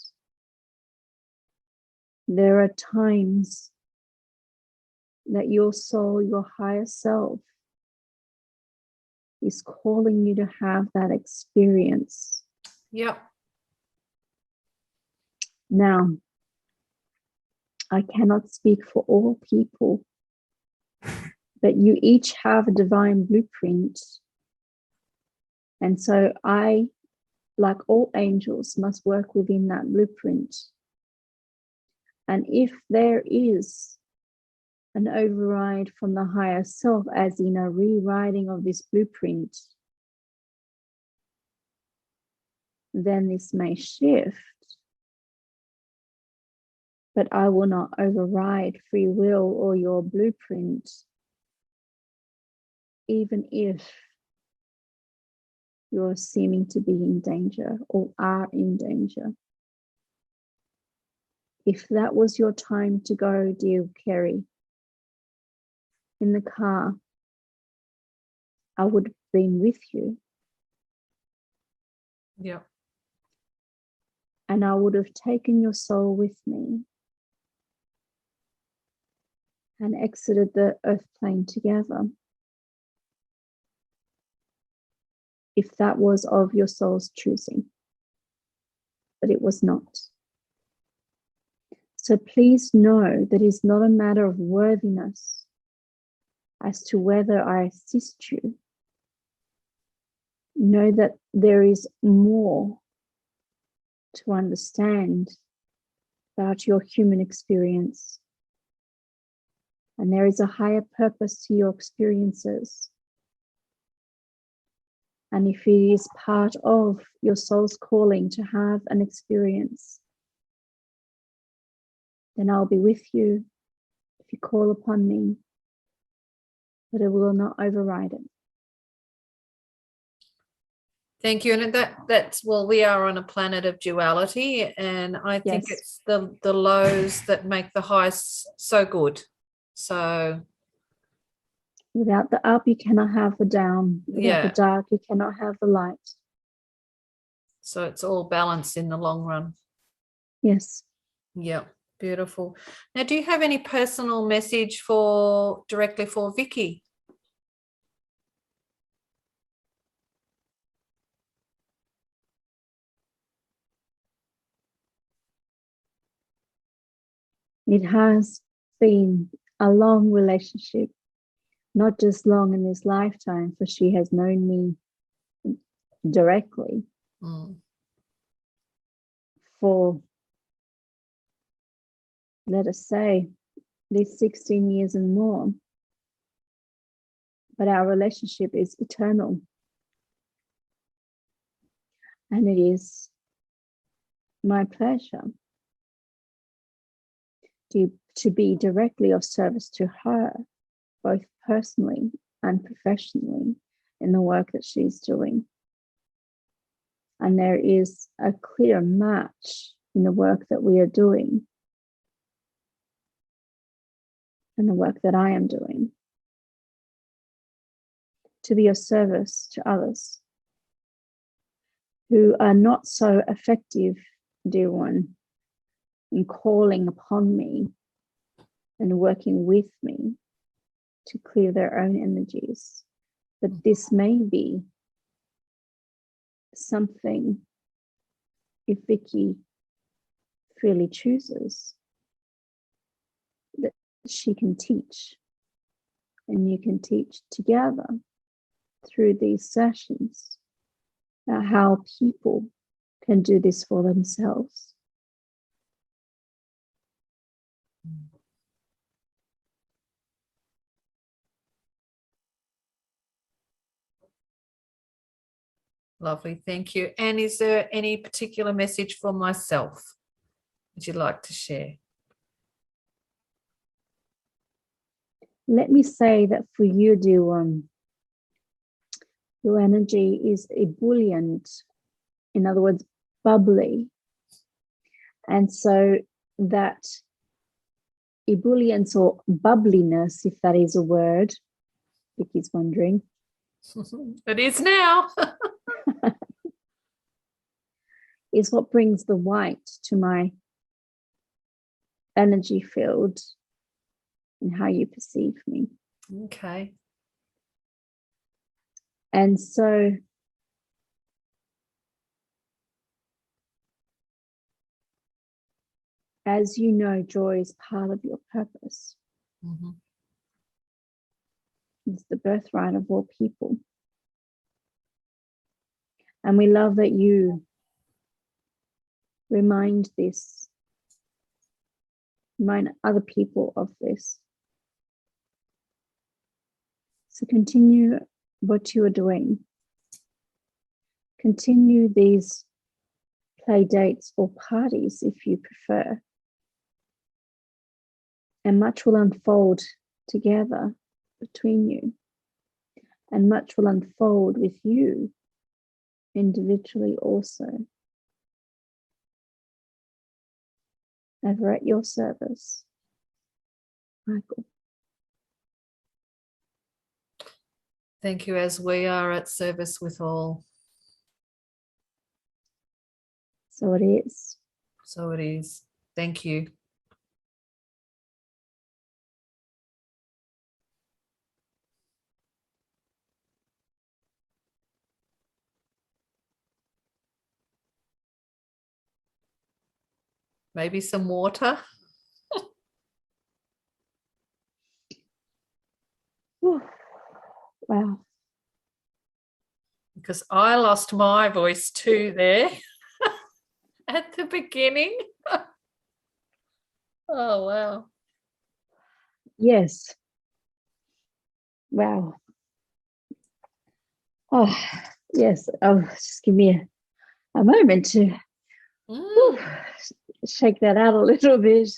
there are times that your soul, your higher self, is calling you to have that experience. Yep. Now, I cannot speak for all people, but you each have a divine blueprint. And so I, like all angels, must work within that blueprint. And if there is an override from the higher self, as in a rewriting of this blueprint, then this may shift. But I will not override free will or your blueprint, even if you're seeming to be in danger or are in danger. If that was your time to go, dear Kerry, in the car, I would have been with you. Yeah. And I would have taken your soul with me and exited the earth plane together, if that was of your soul's choosing. But it was not. So please know that it's not a matter of worthiness as to whether I assist you. Know that there is more to understand about your human experience. And there is a higher purpose to your experiences. And if it is part of your soul's calling to have an experience, then I'll be with you if you call upon me, but I will not override it. Thank you. And that's, well, we are on a planet of duality, and I think it's the lows that make the highs so good. So without the up, you cannot have the down. Without the dark, you cannot have the light. So it's all balanced in the long run. Yes. Yeah. Beautiful. Now, do you have any personal message directly for Vicky? It has been a long relationship, not just long in this lifetime, for she has known me directly for, let us say, these 16 years and more. But our relationship is eternal. And it is my pleasure to be directly of service to her, both personally and professionally, in the work that she's doing. And there is a clear match in the work that we are doing and the work that I am doing. to be of service to others who are not so effective, dear one, in calling upon me and working with me to clear their own energies. But this may be something, if Vicky freely chooses, that she can teach, and you can teach together through these sessions how people can do this for themselves. Lovely, thank you. And is there any particular message for myself that you'd like to share? Let me say that for you, dear one, your energy is ebullient, in other words, bubbly. And so that ebullience or bubbliness, if that is a word, Vicky's wondering. It is now. Is what brings the white to my energy field and how you perceive me. Okay. And so as you know, joy is part of your purpose. Mm-hmm. It's the birthright of all people. And we love that you remind other people of this. So continue what you are doing. Continue these play dates or parties if you prefer. And much will unfold together between you. And much will unfold with you individually also. Ever at your service, Michael. Thank you, as we are at service with all. So it is. So it is. Thank you. Maybe some water. Wow. Because I lost my voice too there at the beginning. Oh, wow. Yes. Wow. Oh, yes. Oh, just give me a moment to shake that out a little bit.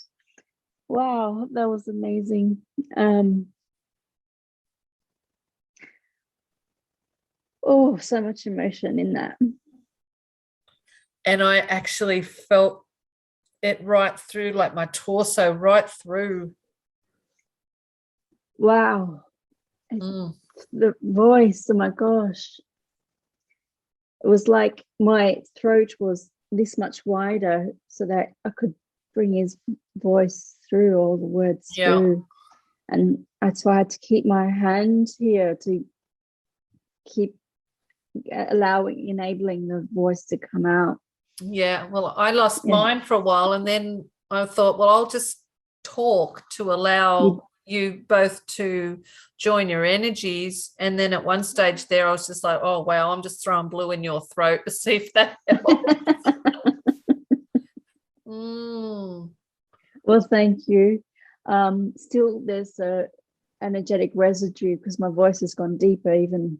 Wow, that was amazing. Oh, so much emotion in that. And I actually felt it right through, like my torso, right through. Wow. The voice, oh my gosh. It was like my throat was this much wider so that I could bring his voice through, all the words through. And that's why I had to keep my hand here to keep enabling the voice to come out. Yeah, well, I lost mine for a while, and then I thought, well, I'll just talk to allow you both to join your energies. And then at one stage there, I was just like, oh, wow, I'm just throwing blue in your throat to see if that helps. Well, thank you. Still, there's a energetic residue because my voice has gone deeper. Even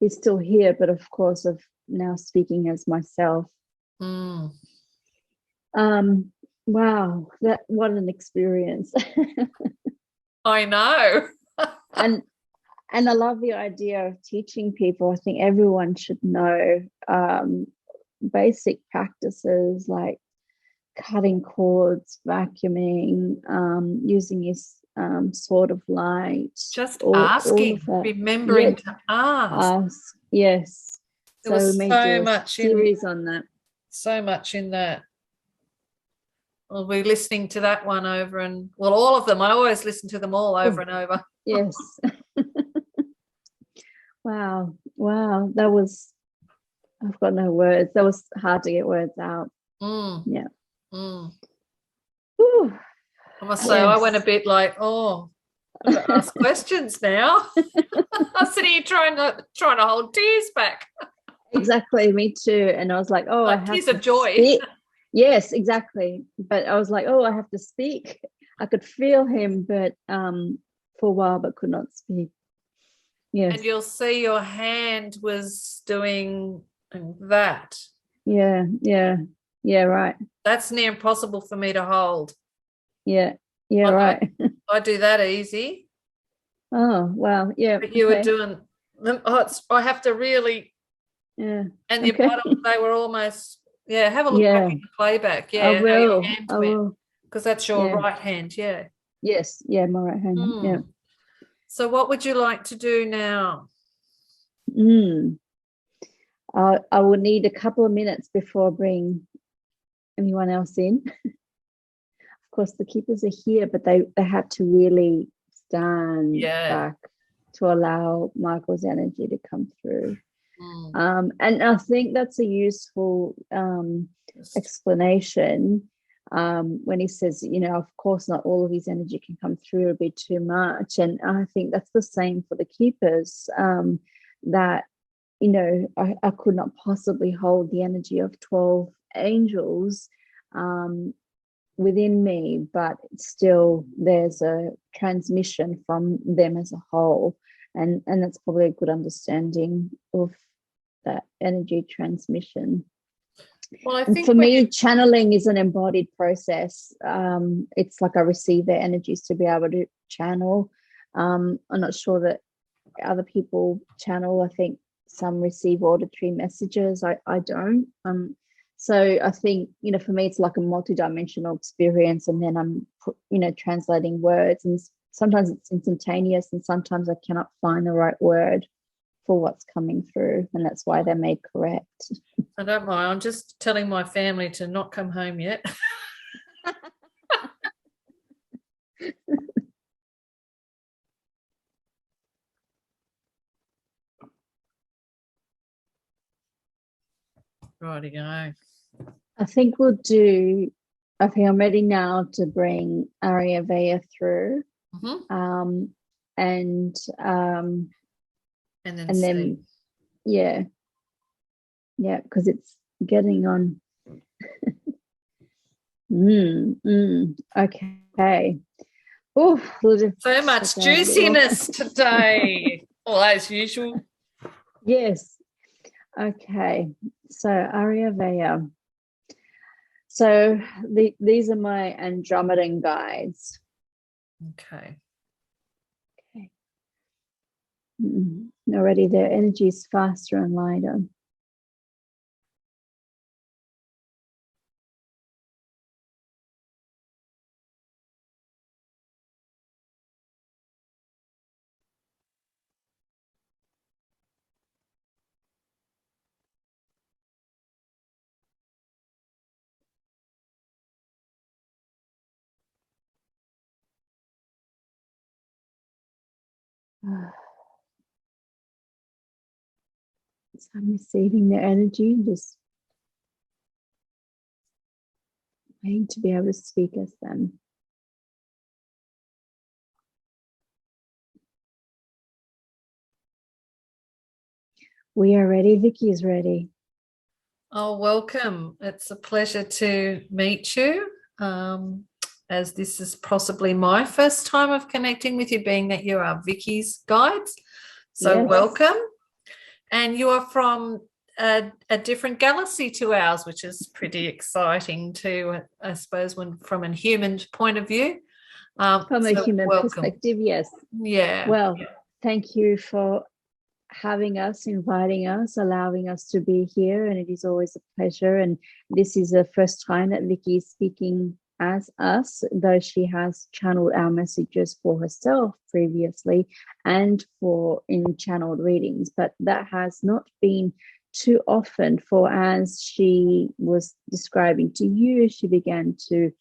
it's still here, but of course, of now speaking as myself. Wow, what an experience. I know. and I love the idea of teaching people. I think everyone should know basic practices like cutting cords, vacuuming, using his sword of light. Just all asking, of that. remembering to ask. Yes. There was we may so do a much series on that. So much in that. We'll be listening to that one over and, well, all of them. I always listen to them all over and over. Yes. Wow. That was, I've got no words. That was hard to get words out. Yeah. I must say, I went a bit like, I've got to ask questions now. I'm sitting here trying to hold tears back. Exactly, me too. And I was like, I have tears to of joy. Speak. Yes, exactly. But I was like, I have to speak. I could feel him, but for a while, but could not speak. Yes. And you'll see your hand was doing that. Yeah, right. That's near impossible for me to hold. Yeah, right. I do that easy. Oh, wow. Yeah. But you were doing them. I have to really. Yeah. And your bottom, they were almost, have a look back in the playback. Yeah, I will. Because that's your right hand, yeah. Yes, my right hand. Yeah. So what would you like to do now? I will need a couple of minutes before I bring anyone else in. Of course, the keepers are here, but they had to really stand back to allow Michael's energy to come through. And I think that's a useful explanation when he says, of course, not all of his energy can come through, it'll be too much. And I think that's the same for the keepers, that, I could not possibly hold the energy of 12 angels within me, but still there's a transmission from them as a whole. And that's probably a good understanding of that energy transmission. Well, I think for me, channeling is an embodied process. It's like I receive their energies to be able to channel. I'm not sure that other people channel. I think some receive auditory messages. I don't. So I think, for me, it's like a multidimensional experience, and then I'm, translating words, and sometimes it's instantaneous, and sometimes I cannot find the right word for what's coming through, and that's why they're made correct. I don't mind. I'm just telling my family to not come home yet. Righty-go. I think I'm ready now to bring Ariavea through. And then because it's getting on. Okay. So much juiciness today. Well, as usual. Yes. Okay. So Ariavea. So these are my Andromedan guides. Okay. Already their energy is faster and lighter. So I'm receiving their energy, just waiting to be able to speak as them. We are ready. Vicky is ready. Oh, welcome. It's a pleasure to meet you, as this is possibly my first time of connecting with you, being that you are Vicky's guides. So yes. Welcome. And you are from a different galaxy to ours, which is pretty exciting too, I suppose, from a human point of view. From a human perspective, yes. Yeah. Well, thank you for having us, inviting us, allowing us to be here, and it is always a pleasure. And this is the first time that Vicky is speaking as us, though she has channeled our messages for herself previously and for in channeled readings, but that has not been too often. For as she was describing to you, she began to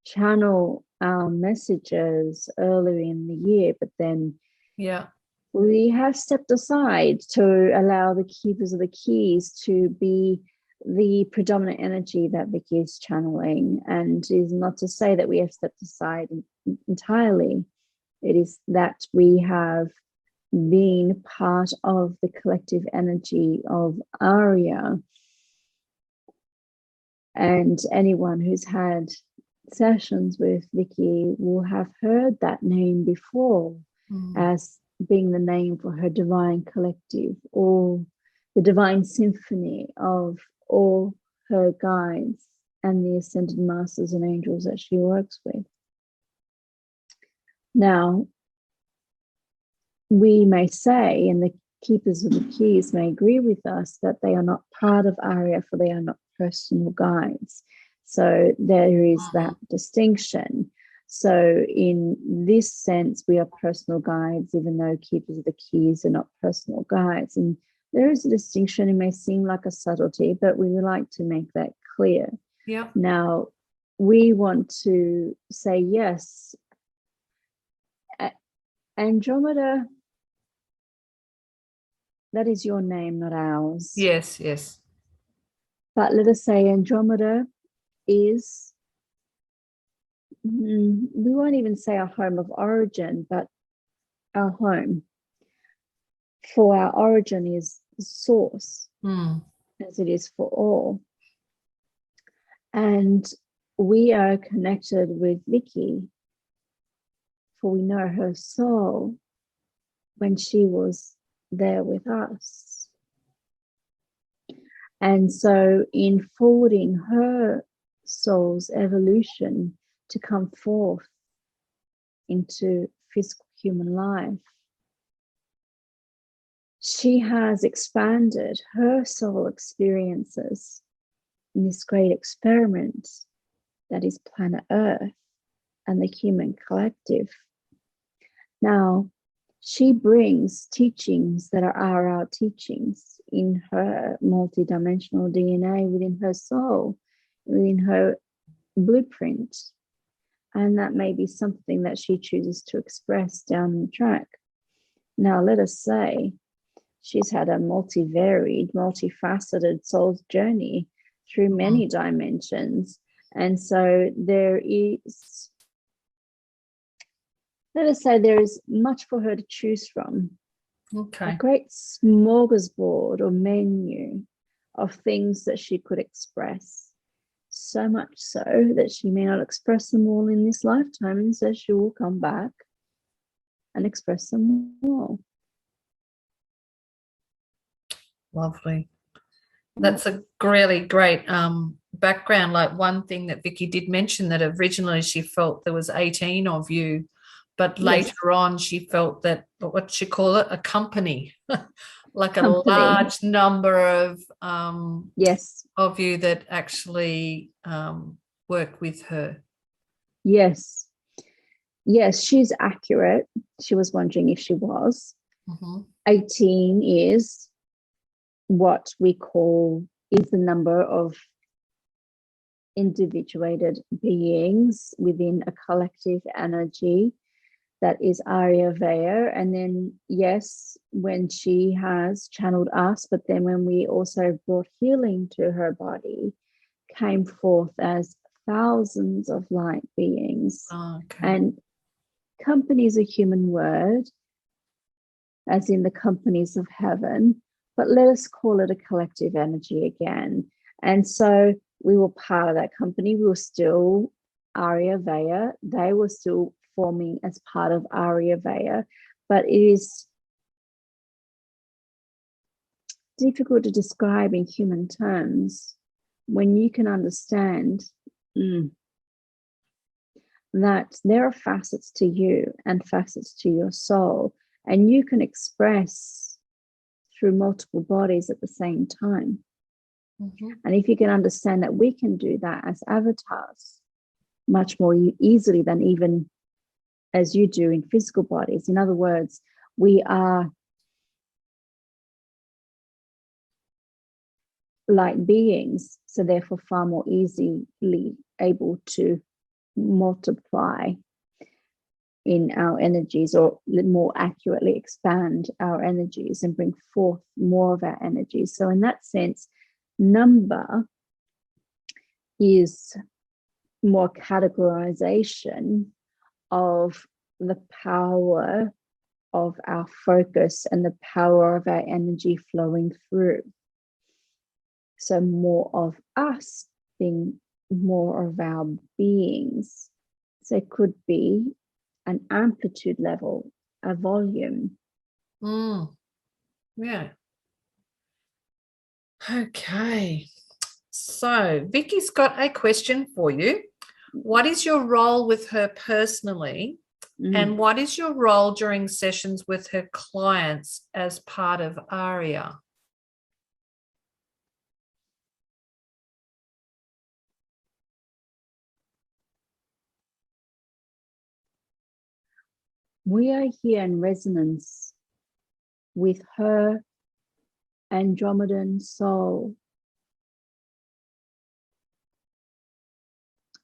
channel our messages earlier in the year, but then we have stepped aside to allow the keepers of the keys to be the predominant energy that Vicky is channeling. And is not to say that we have stepped aside entirely. It is that we have been part of the collective energy of Aria. And anyone who's had sessions with Vicky will have heard that name before as being the name for her divine collective, or the divine symphony of all her guides and the ascended masters and angels that she works with. Now, we may say, and the keepers of the keys may agree with us, that they are not part of Aria, for they are not personal guides. So there is that distinction. So in this sense, we are personal guides, even though keepers of the keys are not personal guides. And there is a distinction. It may seem like a subtlety, but we would like to make that clear. Yeah. Now, we want to say, yes, Andromeda, that is your name, not ours. Yes, yes. But let us say Andromeda is, we won't even say our home of origin, but our home. For our origin is the source, as it is for all. And we are connected with Vicky, for we know her soul when she was there with us. And so in forwarding her soul's evolution to come forth into physical human life, she has expanded her soul experiences in this great experiment that is planet Earth and the human collective. Now, she brings teachings that are our teachings in her multidimensional DNA, within her soul, within her blueprint. And that may be something that she chooses to express down the track. Now, let us say she's had a multivaried, multifaceted soul's journey through many dimensions. And so there is, let us say there is much for her to choose from. Okay. A great smorgasbord or menu of things that she could express. So much so that she may not express them all in this lifetime, and so she will come back and express them all. Lovely. That's a really great background. Like, one thing that Vicky did mention, that originally she felt there was 18 of you, but later on she felt that, what she call it, a company, like a large number of of you that actually work with her. Yes, she's accurate. She was wondering if she was. 18 is what we call, is the number of individuated beings within a collective energy that is Ariavea. And then, yes, when she has channeled us, but then when we also brought healing to her body, came forth as thousands of light beings. And company is a human word, as in the companies of heaven, but let us call it a collective energy again. And so we were part of that company. We were still Ariavea. They were still forming as part of Ariavea, but it is difficult to describe in human terms when you can understand that there are facets to you and facets to your soul, and you can express through multiple bodies at the same time. And if you can understand that we can do that as avatars, much more easily than even as you do in physical bodies. In other words, we are light beings, so therefore far more easily able to multiply in our energies, or more accurately expand our energies and bring forth more of our energies. So in that sense, number is more categorization of the power of our focus and the power of our energy flowing through. So more of us being more of our beings. So it could be an amplitude level, a volume. Yeah. Okay. So Vicky's got a question for you. What is your role with her personally? And what is your role during sessions with her clients as part of Aria? We are here in resonance with her Andromedan soul.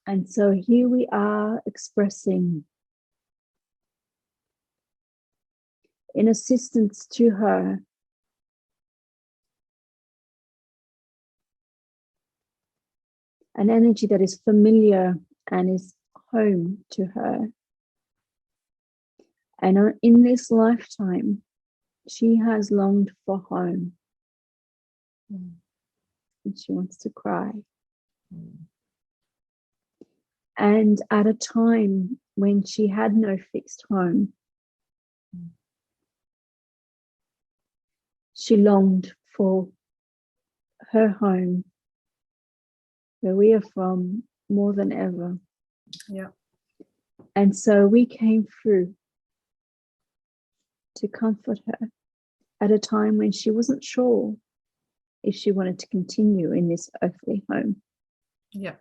And so here we are expressing in assistance to her an energy that is familiar and is home to her. And in this lifetime, she has longed for home. And she wants to cry. And at a time when she had no fixed home, she longed for her home, where we are from, more than ever. Yeah. And so we came through to comfort her at a time when she wasn't sure if she wanted to continue in this earthly home. Yeah.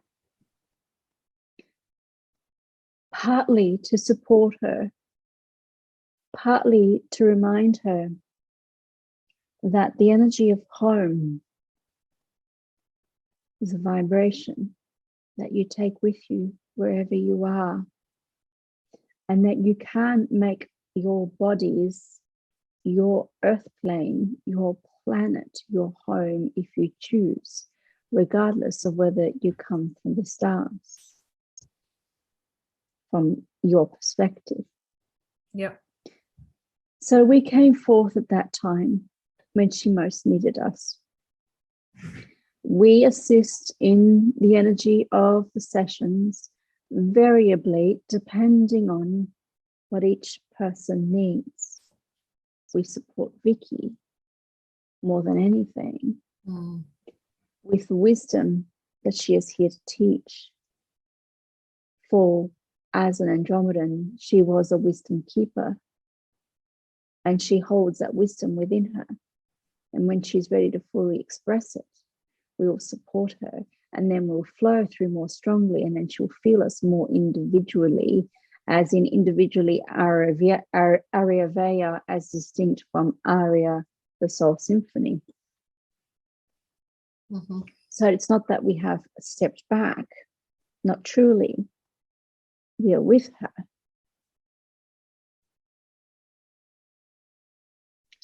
Partly to support her, partly to remind her that the energy of home is a vibration that you take with you wherever you are, and that you can make your bodies, your earth plane, your planet, your home if you choose, regardless of whether you come from the stars, from your perspective. Yep. So we came forth at that time when she most needed us. We assist in the energy of the sessions variably depending on what each person needs. We support Vicky more than anything with the wisdom that she is here to teach. For as an Andromedan, she was a wisdom keeper, and she holds that wisdom within her. And when she's ready to fully express it, we will support her, and then we'll flow through more strongly, and then she'll feel us more individually, as in individually Ariavea as distinct from Aria, the soul symphony. So it's not that we have stepped back, not truly. We are with her,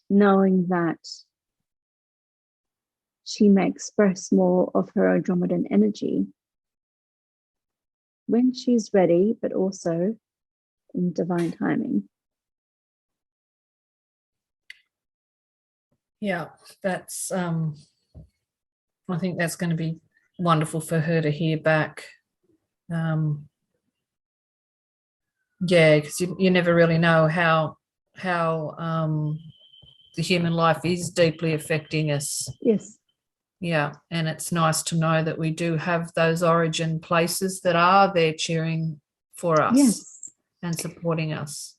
knowing that she may express more of her Andromedan energy when she's ready, but also in divine timing. Yeah, that's I think that's going to be wonderful for her to hear back. Yeah, because you never really know how the human life is deeply affecting us. Yes. Yeah, and it's nice to know that we do have those origin places that are there cheering for us and supporting us.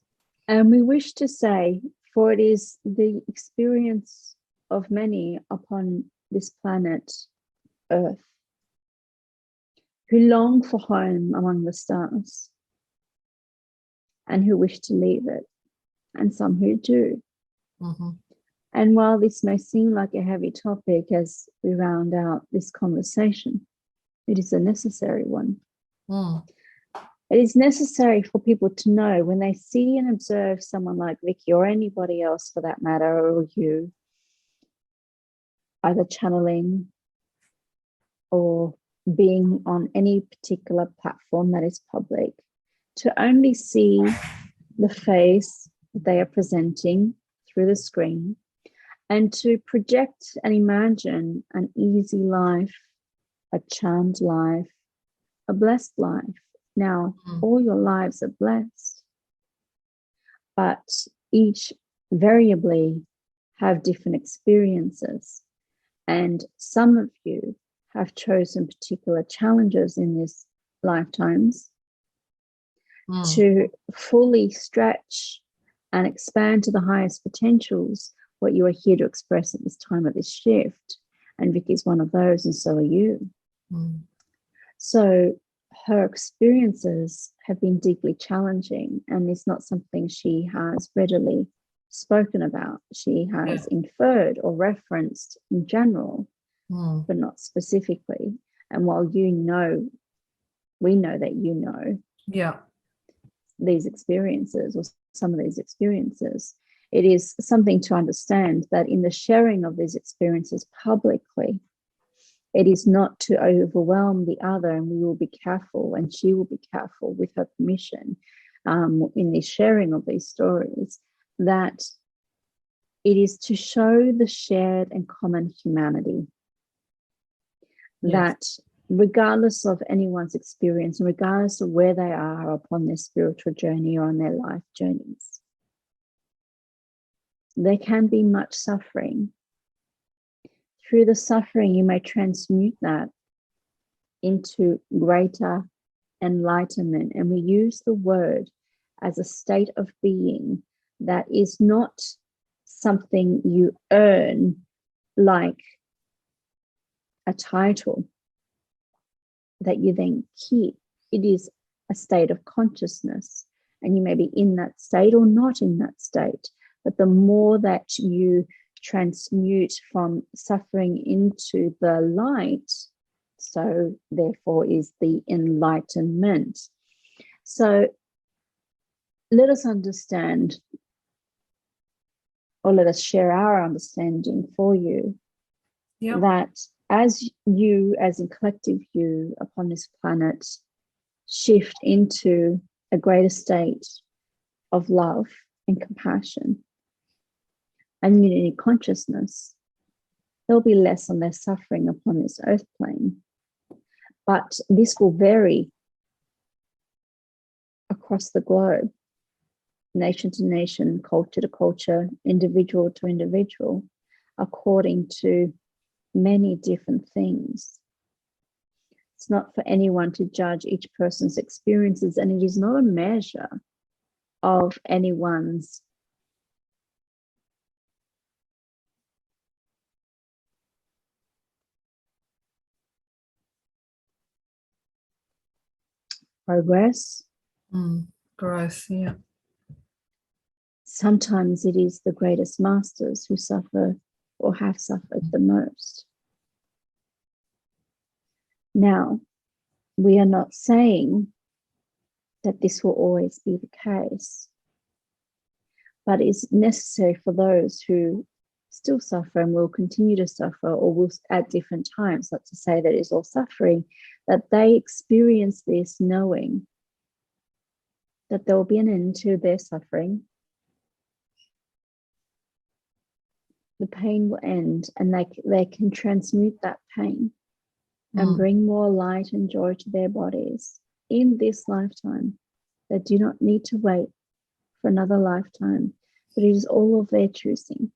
And we wish to say, for it is the experience of many upon this planet Earth, who long for home among the stars and who wish to leave it, and some who do. Mm-hmm. And while this may seem like a heavy topic as we round out this conversation, it is a necessary one. Mm. It is necessary for people to know when they see and observe someone like Vicky, or anybody else for that matter, or you, either channeling or being on any particular platform that is public, to only see the face that they are presenting through the screen, and to project and imagine an easy life, a charmed life, a blessed life. Now, all your lives are blessed, but each variably have different experiences. And some of you have chosen particular challenges in these lifetimes to fully stretch and expand to the highest potentials what you are here to express at this time of this shift. And Vicky's one of those, and so are you. So her experiences have been deeply challenging, and it's not something she has readily spoken about. She has inferred or referenced in general, but not specifically. And while you know, we know that you know these experiences, or some of these experiences, it is something to understand that in the sharing of these experiences publicly, it is not to overwhelm the other, and we will be careful, and she will be careful with her permission in the sharing of these stories, that it is to show the shared and common humanity. That regardless of anyone's experience, and regardless of where they are upon their spiritual journey or on their life journeys, there can be much suffering. Through the suffering, you may transmute that into greater enlightenment. And we use the word as a state of being that is not something you earn like a title that you then keep. It is a state of consciousness, and you may be in that state or not in that state. But the more that you transmute from suffering into the light, so therefore is the enlightenment. So let us understand, or let us share our understanding for you, that as you, as in collective you upon this planet, shift into a greater state of love and compassion and unity consciousness, there'll be less and less suffering upon this earth plane. But this will vary across the globe, nation to nation, culture to culture, individual to individual, according to many different things. It's not for anyone to judge each person's experiences, and it is not a measure of anyone's progress. Growth, Sometimes it is the greatest masters who suffer or have suffered the most. Now, we are not saying that this will always be the case, but it's necessary for those who still suffer and will continue to suffer, or will at different times, not to say that it's all suffering, that they experience this knowing that there will be an end to their suffering. The pain will end, and they can transmute that pain and bring more light and joy to their bodies in this lifetime. They do not need to wait for another lifetime, but it is all of their choosing.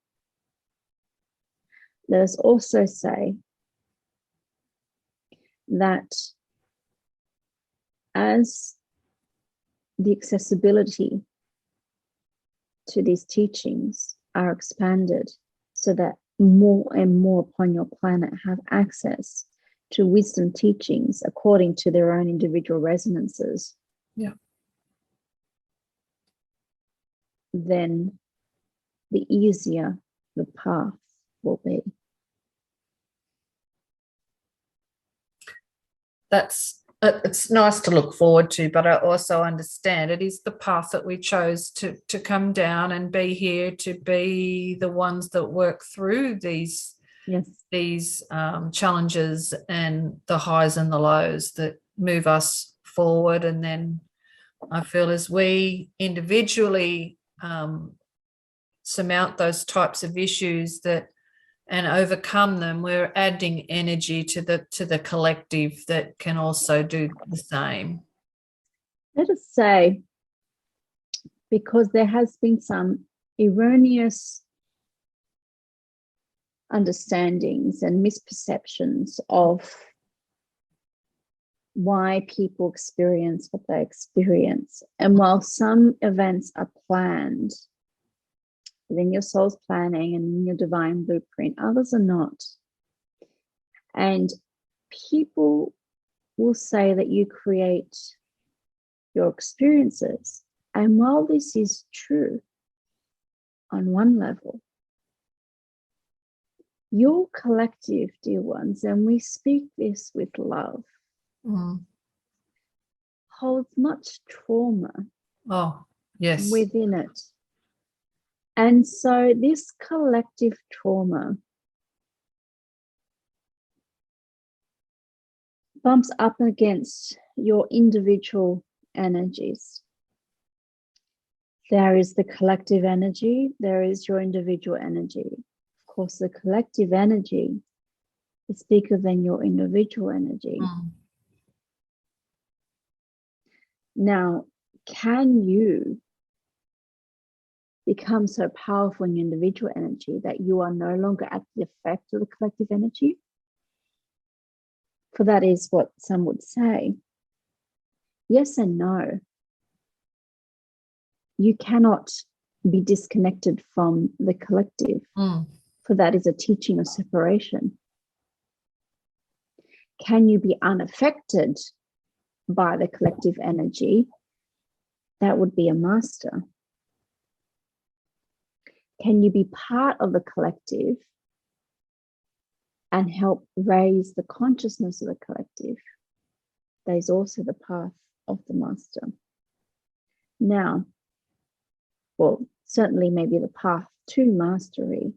Let us also say that as the accessibility to these teachings are expanded, so that more and more upon your planet have access to wisdom teachings according to their own individual resonances, then the easier the path will be. It's nice to look forward to, but I also understand it is the path that we chose to come down and be here, to be the ones that work through these challenges and the highs and the lows that move us forward. And then I feel as we individually surmount those types of issues and overcome them, we're adding energy to the collective that can also do the same. Let us say, because there has been some erroneous understandings and misperceptions of why people experience what they experience. And while some events are planned within your soul's planning and in your divine blueprint, others are not. And people will say that you create your experiences. And while this is true on one level, your collective, dear ones, and we speak this with love, holds much trauma within it. And so this collective trauma bumps up against your individual energies. There is the collective energy, there is your individual energy. Of course, the collective energy is bigger than your individual energy. Now, can you become so powerful in your individual energy that you are no longer at the effect of the collective energy? For that is what some would say. Yes and no. You cannot be disconnected from the collective, for that is a teaching of separation. Can you be unaffected by the collective energy? That would be a master. Can you be part of the collective and help raise the consciousness of the collective? That is also the path of the master. Now, well, certainly maybe the path to mastery.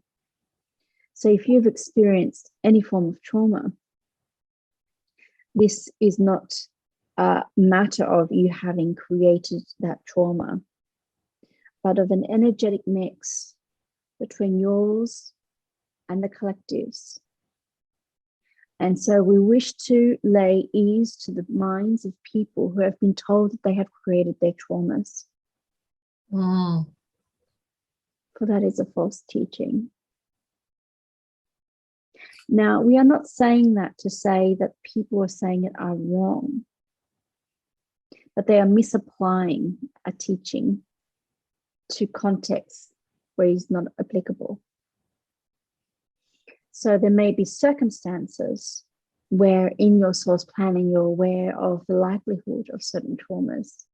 So if you've experienced any form of trauma, this is not a matter of you having created that trauma, but of an energetic mix between yours and the collectives. And so we wish to lay ease to the minds of people who have been told that they have created their traumas. For that is a false teaching. Now, we are not saying that to say that people are saying it are wrong, but they are misapplying a teaching to context where it's not applicable. So there may be circumstances where in your soul's planning you're aware of the likelihood of certain traumas,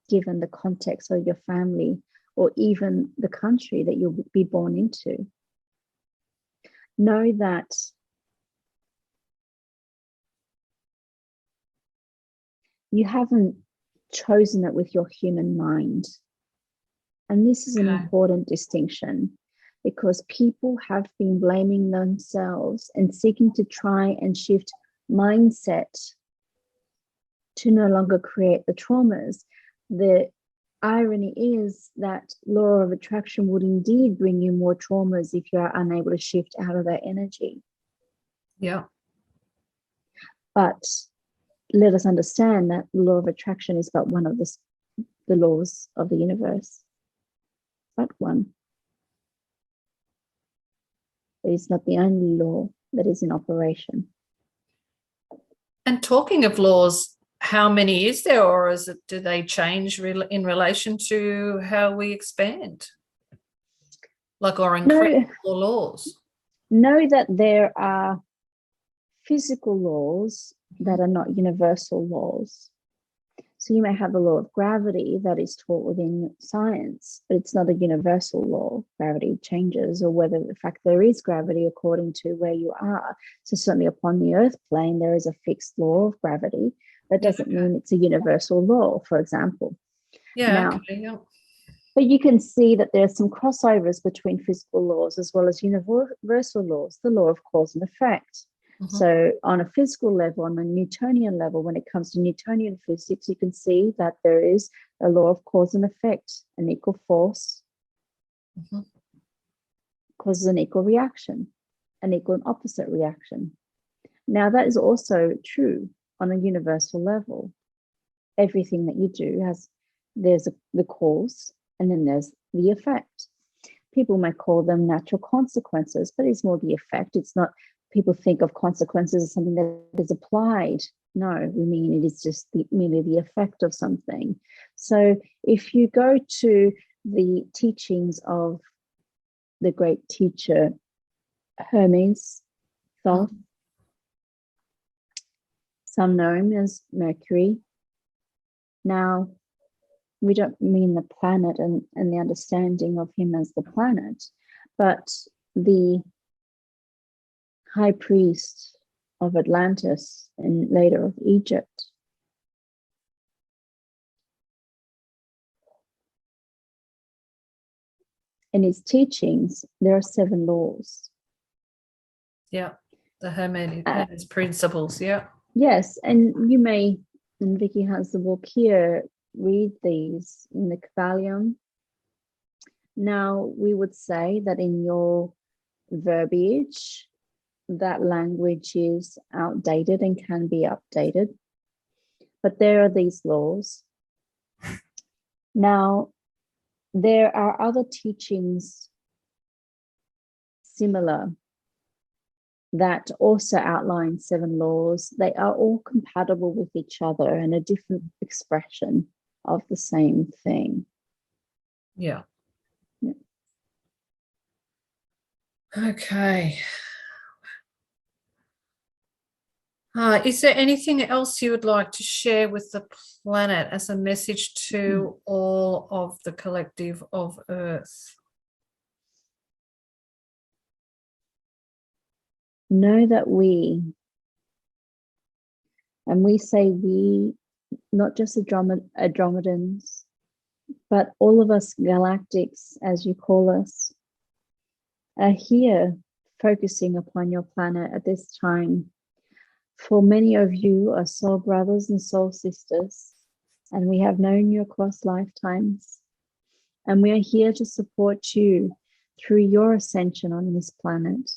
given the context of your family or even the country that you'll be born into. Know that you haven't chosen it with your human mind. And this is an important distinction, because people have been blaming themselves and seeking to try and shift mindset to no longer create the traumas. The irony is that law of attraction would indeed bring you more traumas if you are unable to shift out of that energy. Yeah. But let us understand that the law of attraction is but one of the laws of the universe. But one. It is not the only law that is in operation. And talking of laws, how many is there, or do they change in relation to how we expand? Like, or increase more laws? Know that there are physical laws that are not universal laws. So you may have the law of gravity that is taught within science, but it's not a universal law. Gravity changes, or whether the fact there is gravity according to where you are. So certainly upon the earth plane, there is a fixed law of gravity. That doesn't mean it's a universal law, for example. But you can see that there are some crossovers between physical laws as well as universal laws, the law of cause and effect. So on a physical level, on a Newtonian level, when it comes to Newtonian physics, you can see that there is a law of cause and effect. An equal force causes an equal reaction, an equal and opposite reaction. Now, that is also true on a universal level. Everything that you do there's the cause, and then there's the effect. People may call them natural consequences, but it's more the effect. It's not, people think of consequences as something that is applied. No, we mean it is just merely the effect of something. So if you go to the teachings of the great teacher Hermes, Thoth, some know him as Mercury. Now, we don't mean the planet and the understanding of him as the planet, but the high priest of Atlantis and later of Egypt. In his teachings, there are 7 laws. Yeah, the Hermes principles, Yes, and you may, and Vicky has the book here, read these in the Kybalion. Now, we would say that in your verbiage, that language is outdated and can be updated. But there are these laws. Now, there are other teachings similar that also outline 7 laws. They are all compatible with each other and a different expression of the same thing. Yeah. Okay. Is there anything else you would like to share with the planet as a message to all of the collective of Earth? Know that and we say we, not just Andromedans, but all of us galactics, as you call us, are here focusing upon your planet at this time. For many of you are soul brothers and soul sisters, and we have known you across lifetimes. And we are here to support you through your ascension on this planet.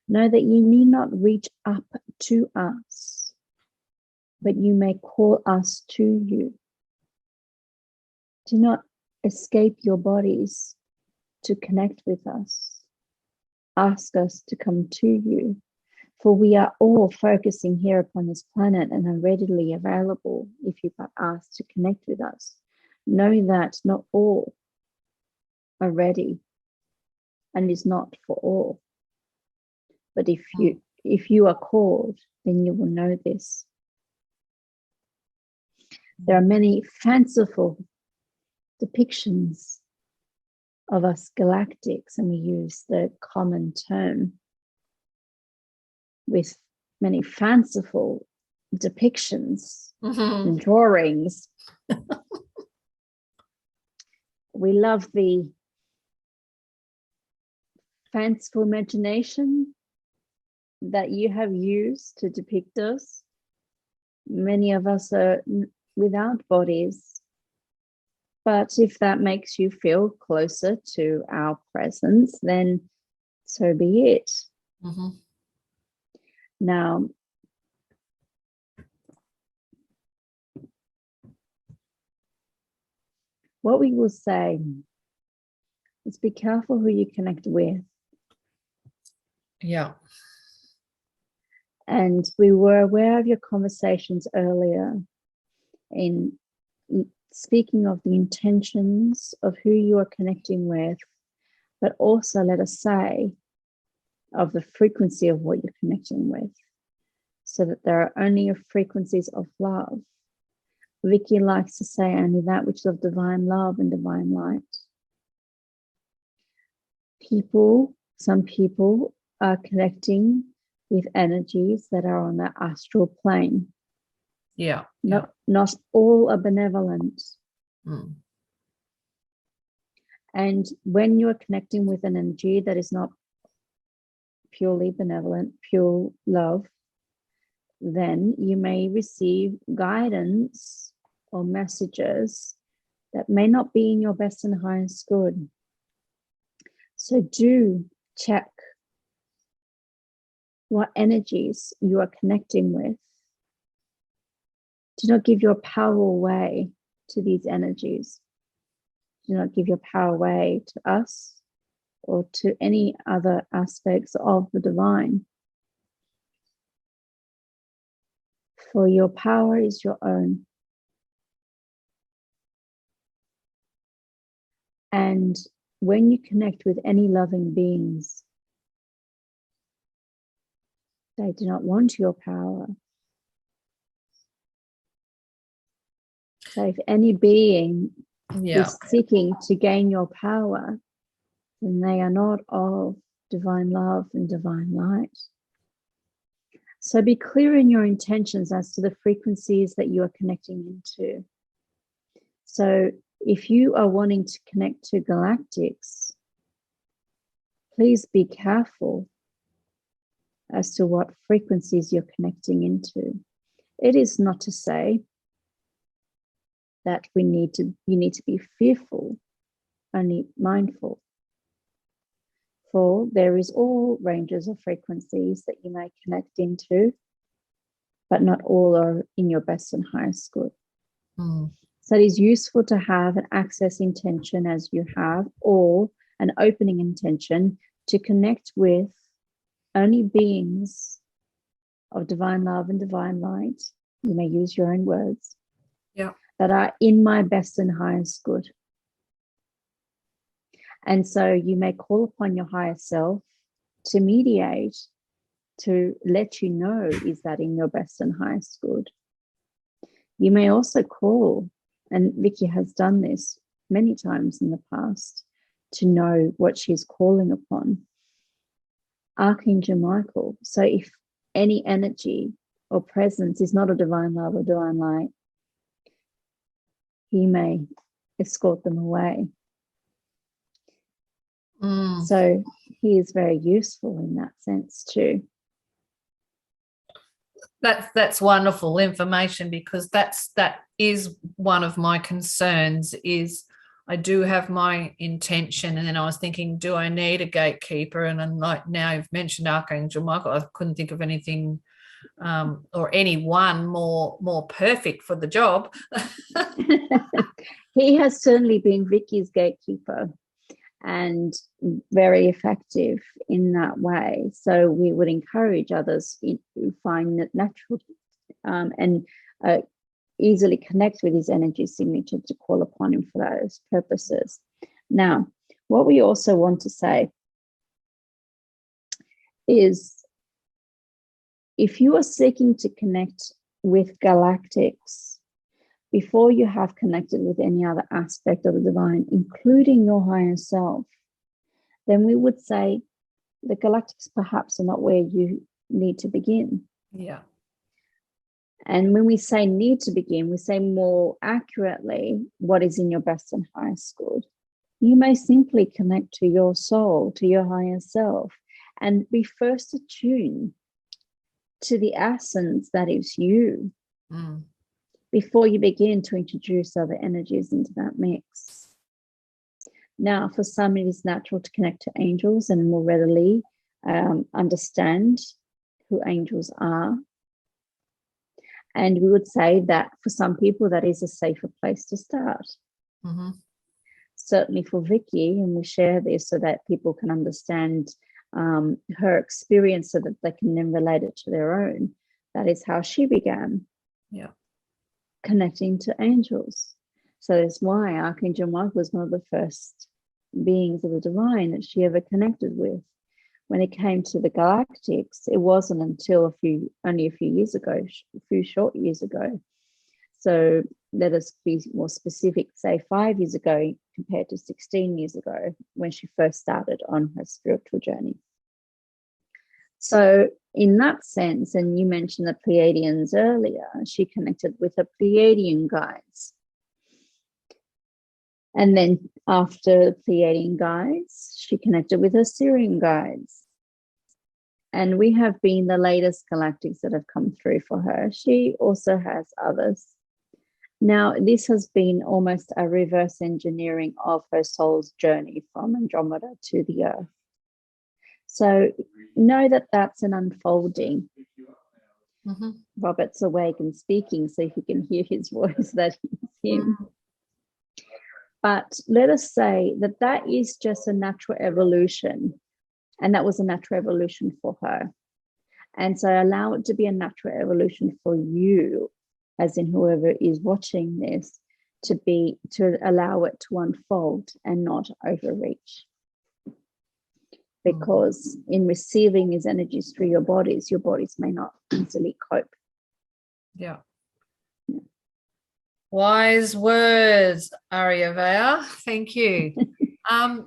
Know that you need not reach up to us, but you may call us to you. Do not escape your bodies to connect with us. Ask us to come to you. For we are all focusing here upon this planet and are readily available if you are asked to connect with us. Know that not all are ready and is not for all. But if you are called, then you will know this. There are many fanciful depictions of us galactics, and we use the common term with many fanciful depictions and drawings. We love the fanciful imagination that you have used to depict us. Many of us are without bodies, but if that makes you feel closer to our presence, then so be it. Now, what we will say is be careful who you connect with. Yeah. And we were aware of your conversations earlier in speaking of the intentions of who you are connecting with, but also let us say, of the frequency of what you're connecting with, so that there are only frequencies of love. Vicky likes to say only that which is of divine love and divine light. Some people are connecting with energies that are on the astral plane. Yeah. Not all are benevolent. Mm. And when you are connecting with an energy that is not purely benevolent, pure love, then you may receive guidance or messages that may not be in your best and highest good. So do check what energies you are connecting with. Do not give your power away to these energies. Do not give your power away to us or to any other aspects of the divine. For your power is your own. And when you connect with any loving beings, they do not want your power. So if any being is seeking to gain your power, then they are not of divine love and divine light. So be clear in your intentions as to the frequencies that you are connecting into. So if you are wanting to connect to galactics, please be careful as to what frequencies you're connecting into. It is not to say that you need to be fearful, only mindful. For there is all ranges of frequencies that you may connect into, but not all are in your best and highest good. Mm. So it is useful to have an access intention as you have, or an opening intention to connect with only beings of divine love and divine light. You may use your own words. Yeah. That are in my best and highest good. And so you may call upon your higher self to mediate, to let you know, is that in your best and highest good? You may also call, and Vicky has done this many times in the past, to know what she's calling upon. Archangel Michael. So if any energy or presence is not a divine love or divine light, he may escort them away. Mm. So he is very useful in that sense too. That's wonderful information, because that is one of my concerns. Is I do have my intention, and then I was thinking, do I need a gatekeeper? And then, like, now you've mentioned Archangel Michael, I couldn't think of anything or anyone more perfect for the job. He has certainly been Vicky's gatekeeper and very effective in that way. So we would encourage others who find it natural and easily connect with his energy signature to call upon him for those purposes. Now, what we also want to say is, if you are seeking to connect with galactics, before you have connected with any other aspect of the divine, including your higher self, then we would say the galactics perhaps are not where you need to begin. Yeah. And when we say need to begin, we say more accurately what is in your best and highest good. You may simply connect to your soul, to your higher self, and be first attuned to the essence that is you. Mm. Before you begin to introduce other energies into that mix. Now, for some, it is natural to connect to angels and more readily understand who angels are. And we would say that for some people, that is a safer place to start. Mm-hmm. Certainly for Vicky, and we share this so that people can understand her experience so that they can then relate it to their own. That is how she began. Yeah. Connecting to angels. So that's why Archangel Michael was one of the first beings of the divine that she ever connected with. when it came to the galactics, it wasn't until only a few years ago, a few short years ago. So let us be more specific, say 5 years ago compared to 16 years ago when she first started on her spiritual journey. So in that sense, and you mentioned the Pleiadians earlier, she connected with her Pleiadian guides. And then after the Pleiadian guides, she connected with her Sirian guides. And we have been the latest galactics that have come through for her. She also has others. Now, this has been almost a reverse engineering of her soul's journey from Andromeda to the Earth. So know that that's an unfolding. Mm-hmm. Robert's awake and speaking, so you can hear his voice, that is him. Mm-hmm. But let us say that that is just a natural evolution, and that was a natural evolution for her. And so allow it to be a natural evolution for you, as in whoever is watching this, to allow it to unfold and not overreach. Because in receiving these energies through your bodies may not easily cope. Yeah. Wise words, Ariavea. Thank you.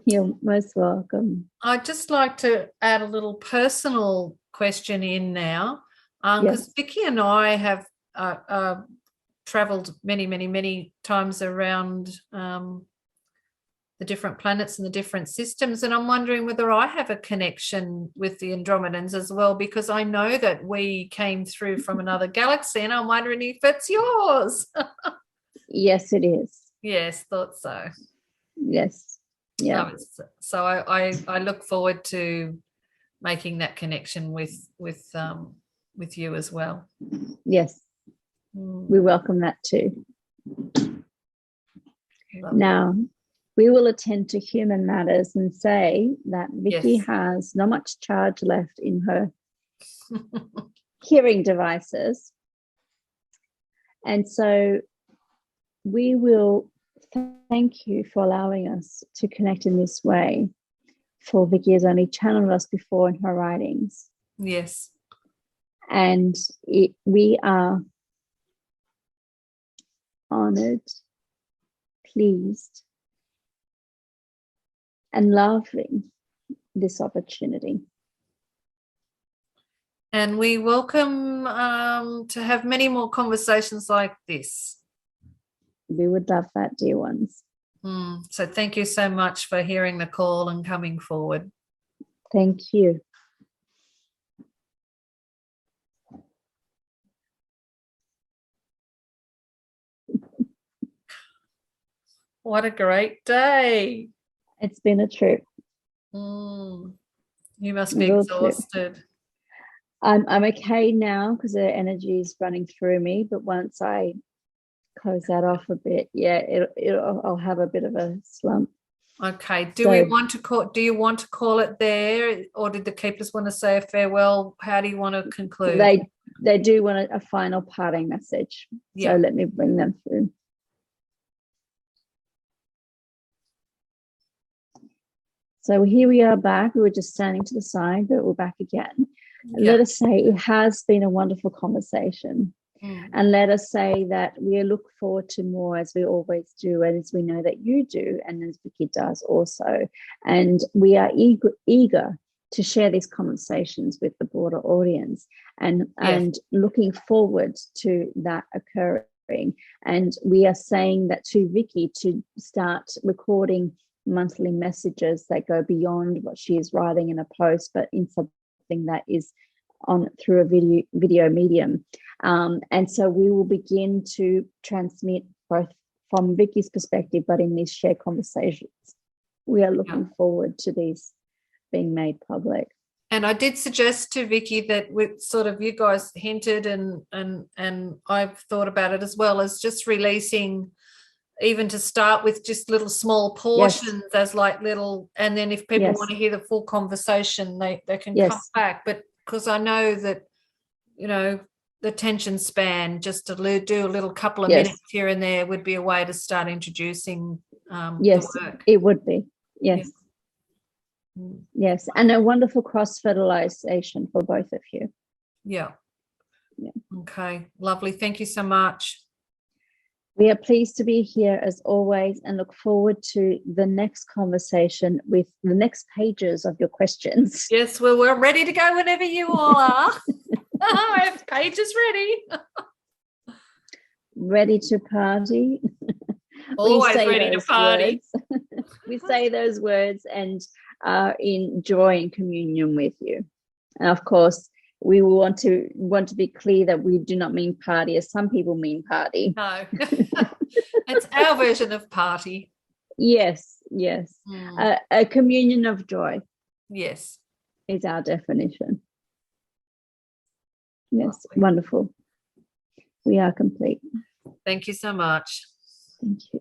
You're most welcome. I'd just like to add a little personal question in now, because Vicky and I have travelled many times around the different planets and the different systems, and I'm wondering whether I have a connection with the Andromedans as well, because I know that we came through from another galaxy, and I'm wondering if it's yours. Yes, it is. Yes, thought so. Yes. Yeah. So I look forward to making that connection with you as well. Yes. We welcome that too. Lovely. Now, we will attend to human matters and say that Vicky has not much charge left in her hearing devices. And so we will thank you for allowing us to connect in this way, for Vicky has only channeled us before in her writings. Yes. And we are honored, pleased, and loving this opportunity. And we welcome to have many more conversations like this. We would love that, dear ones. So thank you so much for hearing the call and coming forward. Thank you. What a great day. It's been a trip. You must be exhausted. I'm okay now because the energy is running through me, but once I close that off a bit, I'll have a bit of a slump. Okay. Do you want to call it there, or did the keepers want to say a farewell? How do you want to conclude? They do want a final parting message. So let me bring them through. So here we are back. We were just standing to the side, but we're back again. Let us say it has been a wonderful conversation. And let us say that we look forward to more, as we always do, and as we know that you do, and as Vicky does also. And we are eager to share these conversations with the broader audience, and looking forward to that occurring. And we are saying that to Vicky to start recording monthly messages that go beyond what she is writing in a post, but in something that is on through a video medium. And so we will begin to transmit both from Vicky's perspective, but in these shared conversations. We are looking forward to these being made public. And I did suggest to Vicky that with sort of you guys hinted and I've thought about it as well, as just releasing, even to start with, just little small portions as like little, and then if people want to hear the full conversation, they can come back. But because I know that, the attention span, just to do a little couple of minutes here and there would be a way to start introducing the work. It would be. Yes. Yes, and a wonderful cross-fertilization for both of you. Yeah. Okay, lovely. Thank you so much. We are pleased to be here as always and look forward to the next conversation with the next pages of your questions. Yes, well, we're ready to go whenever you all are. I have pages ready. Ready to party. Always ready to party. We say those words and are in joy and communion with you. And of course, we want to be clear that we do not mean party as some people mean party. No, it's our version of party. Yes. A communion of joy. Yes, is our definition. Yes, lovely. Wonderful. We are complete. Thank you so much. Thank you.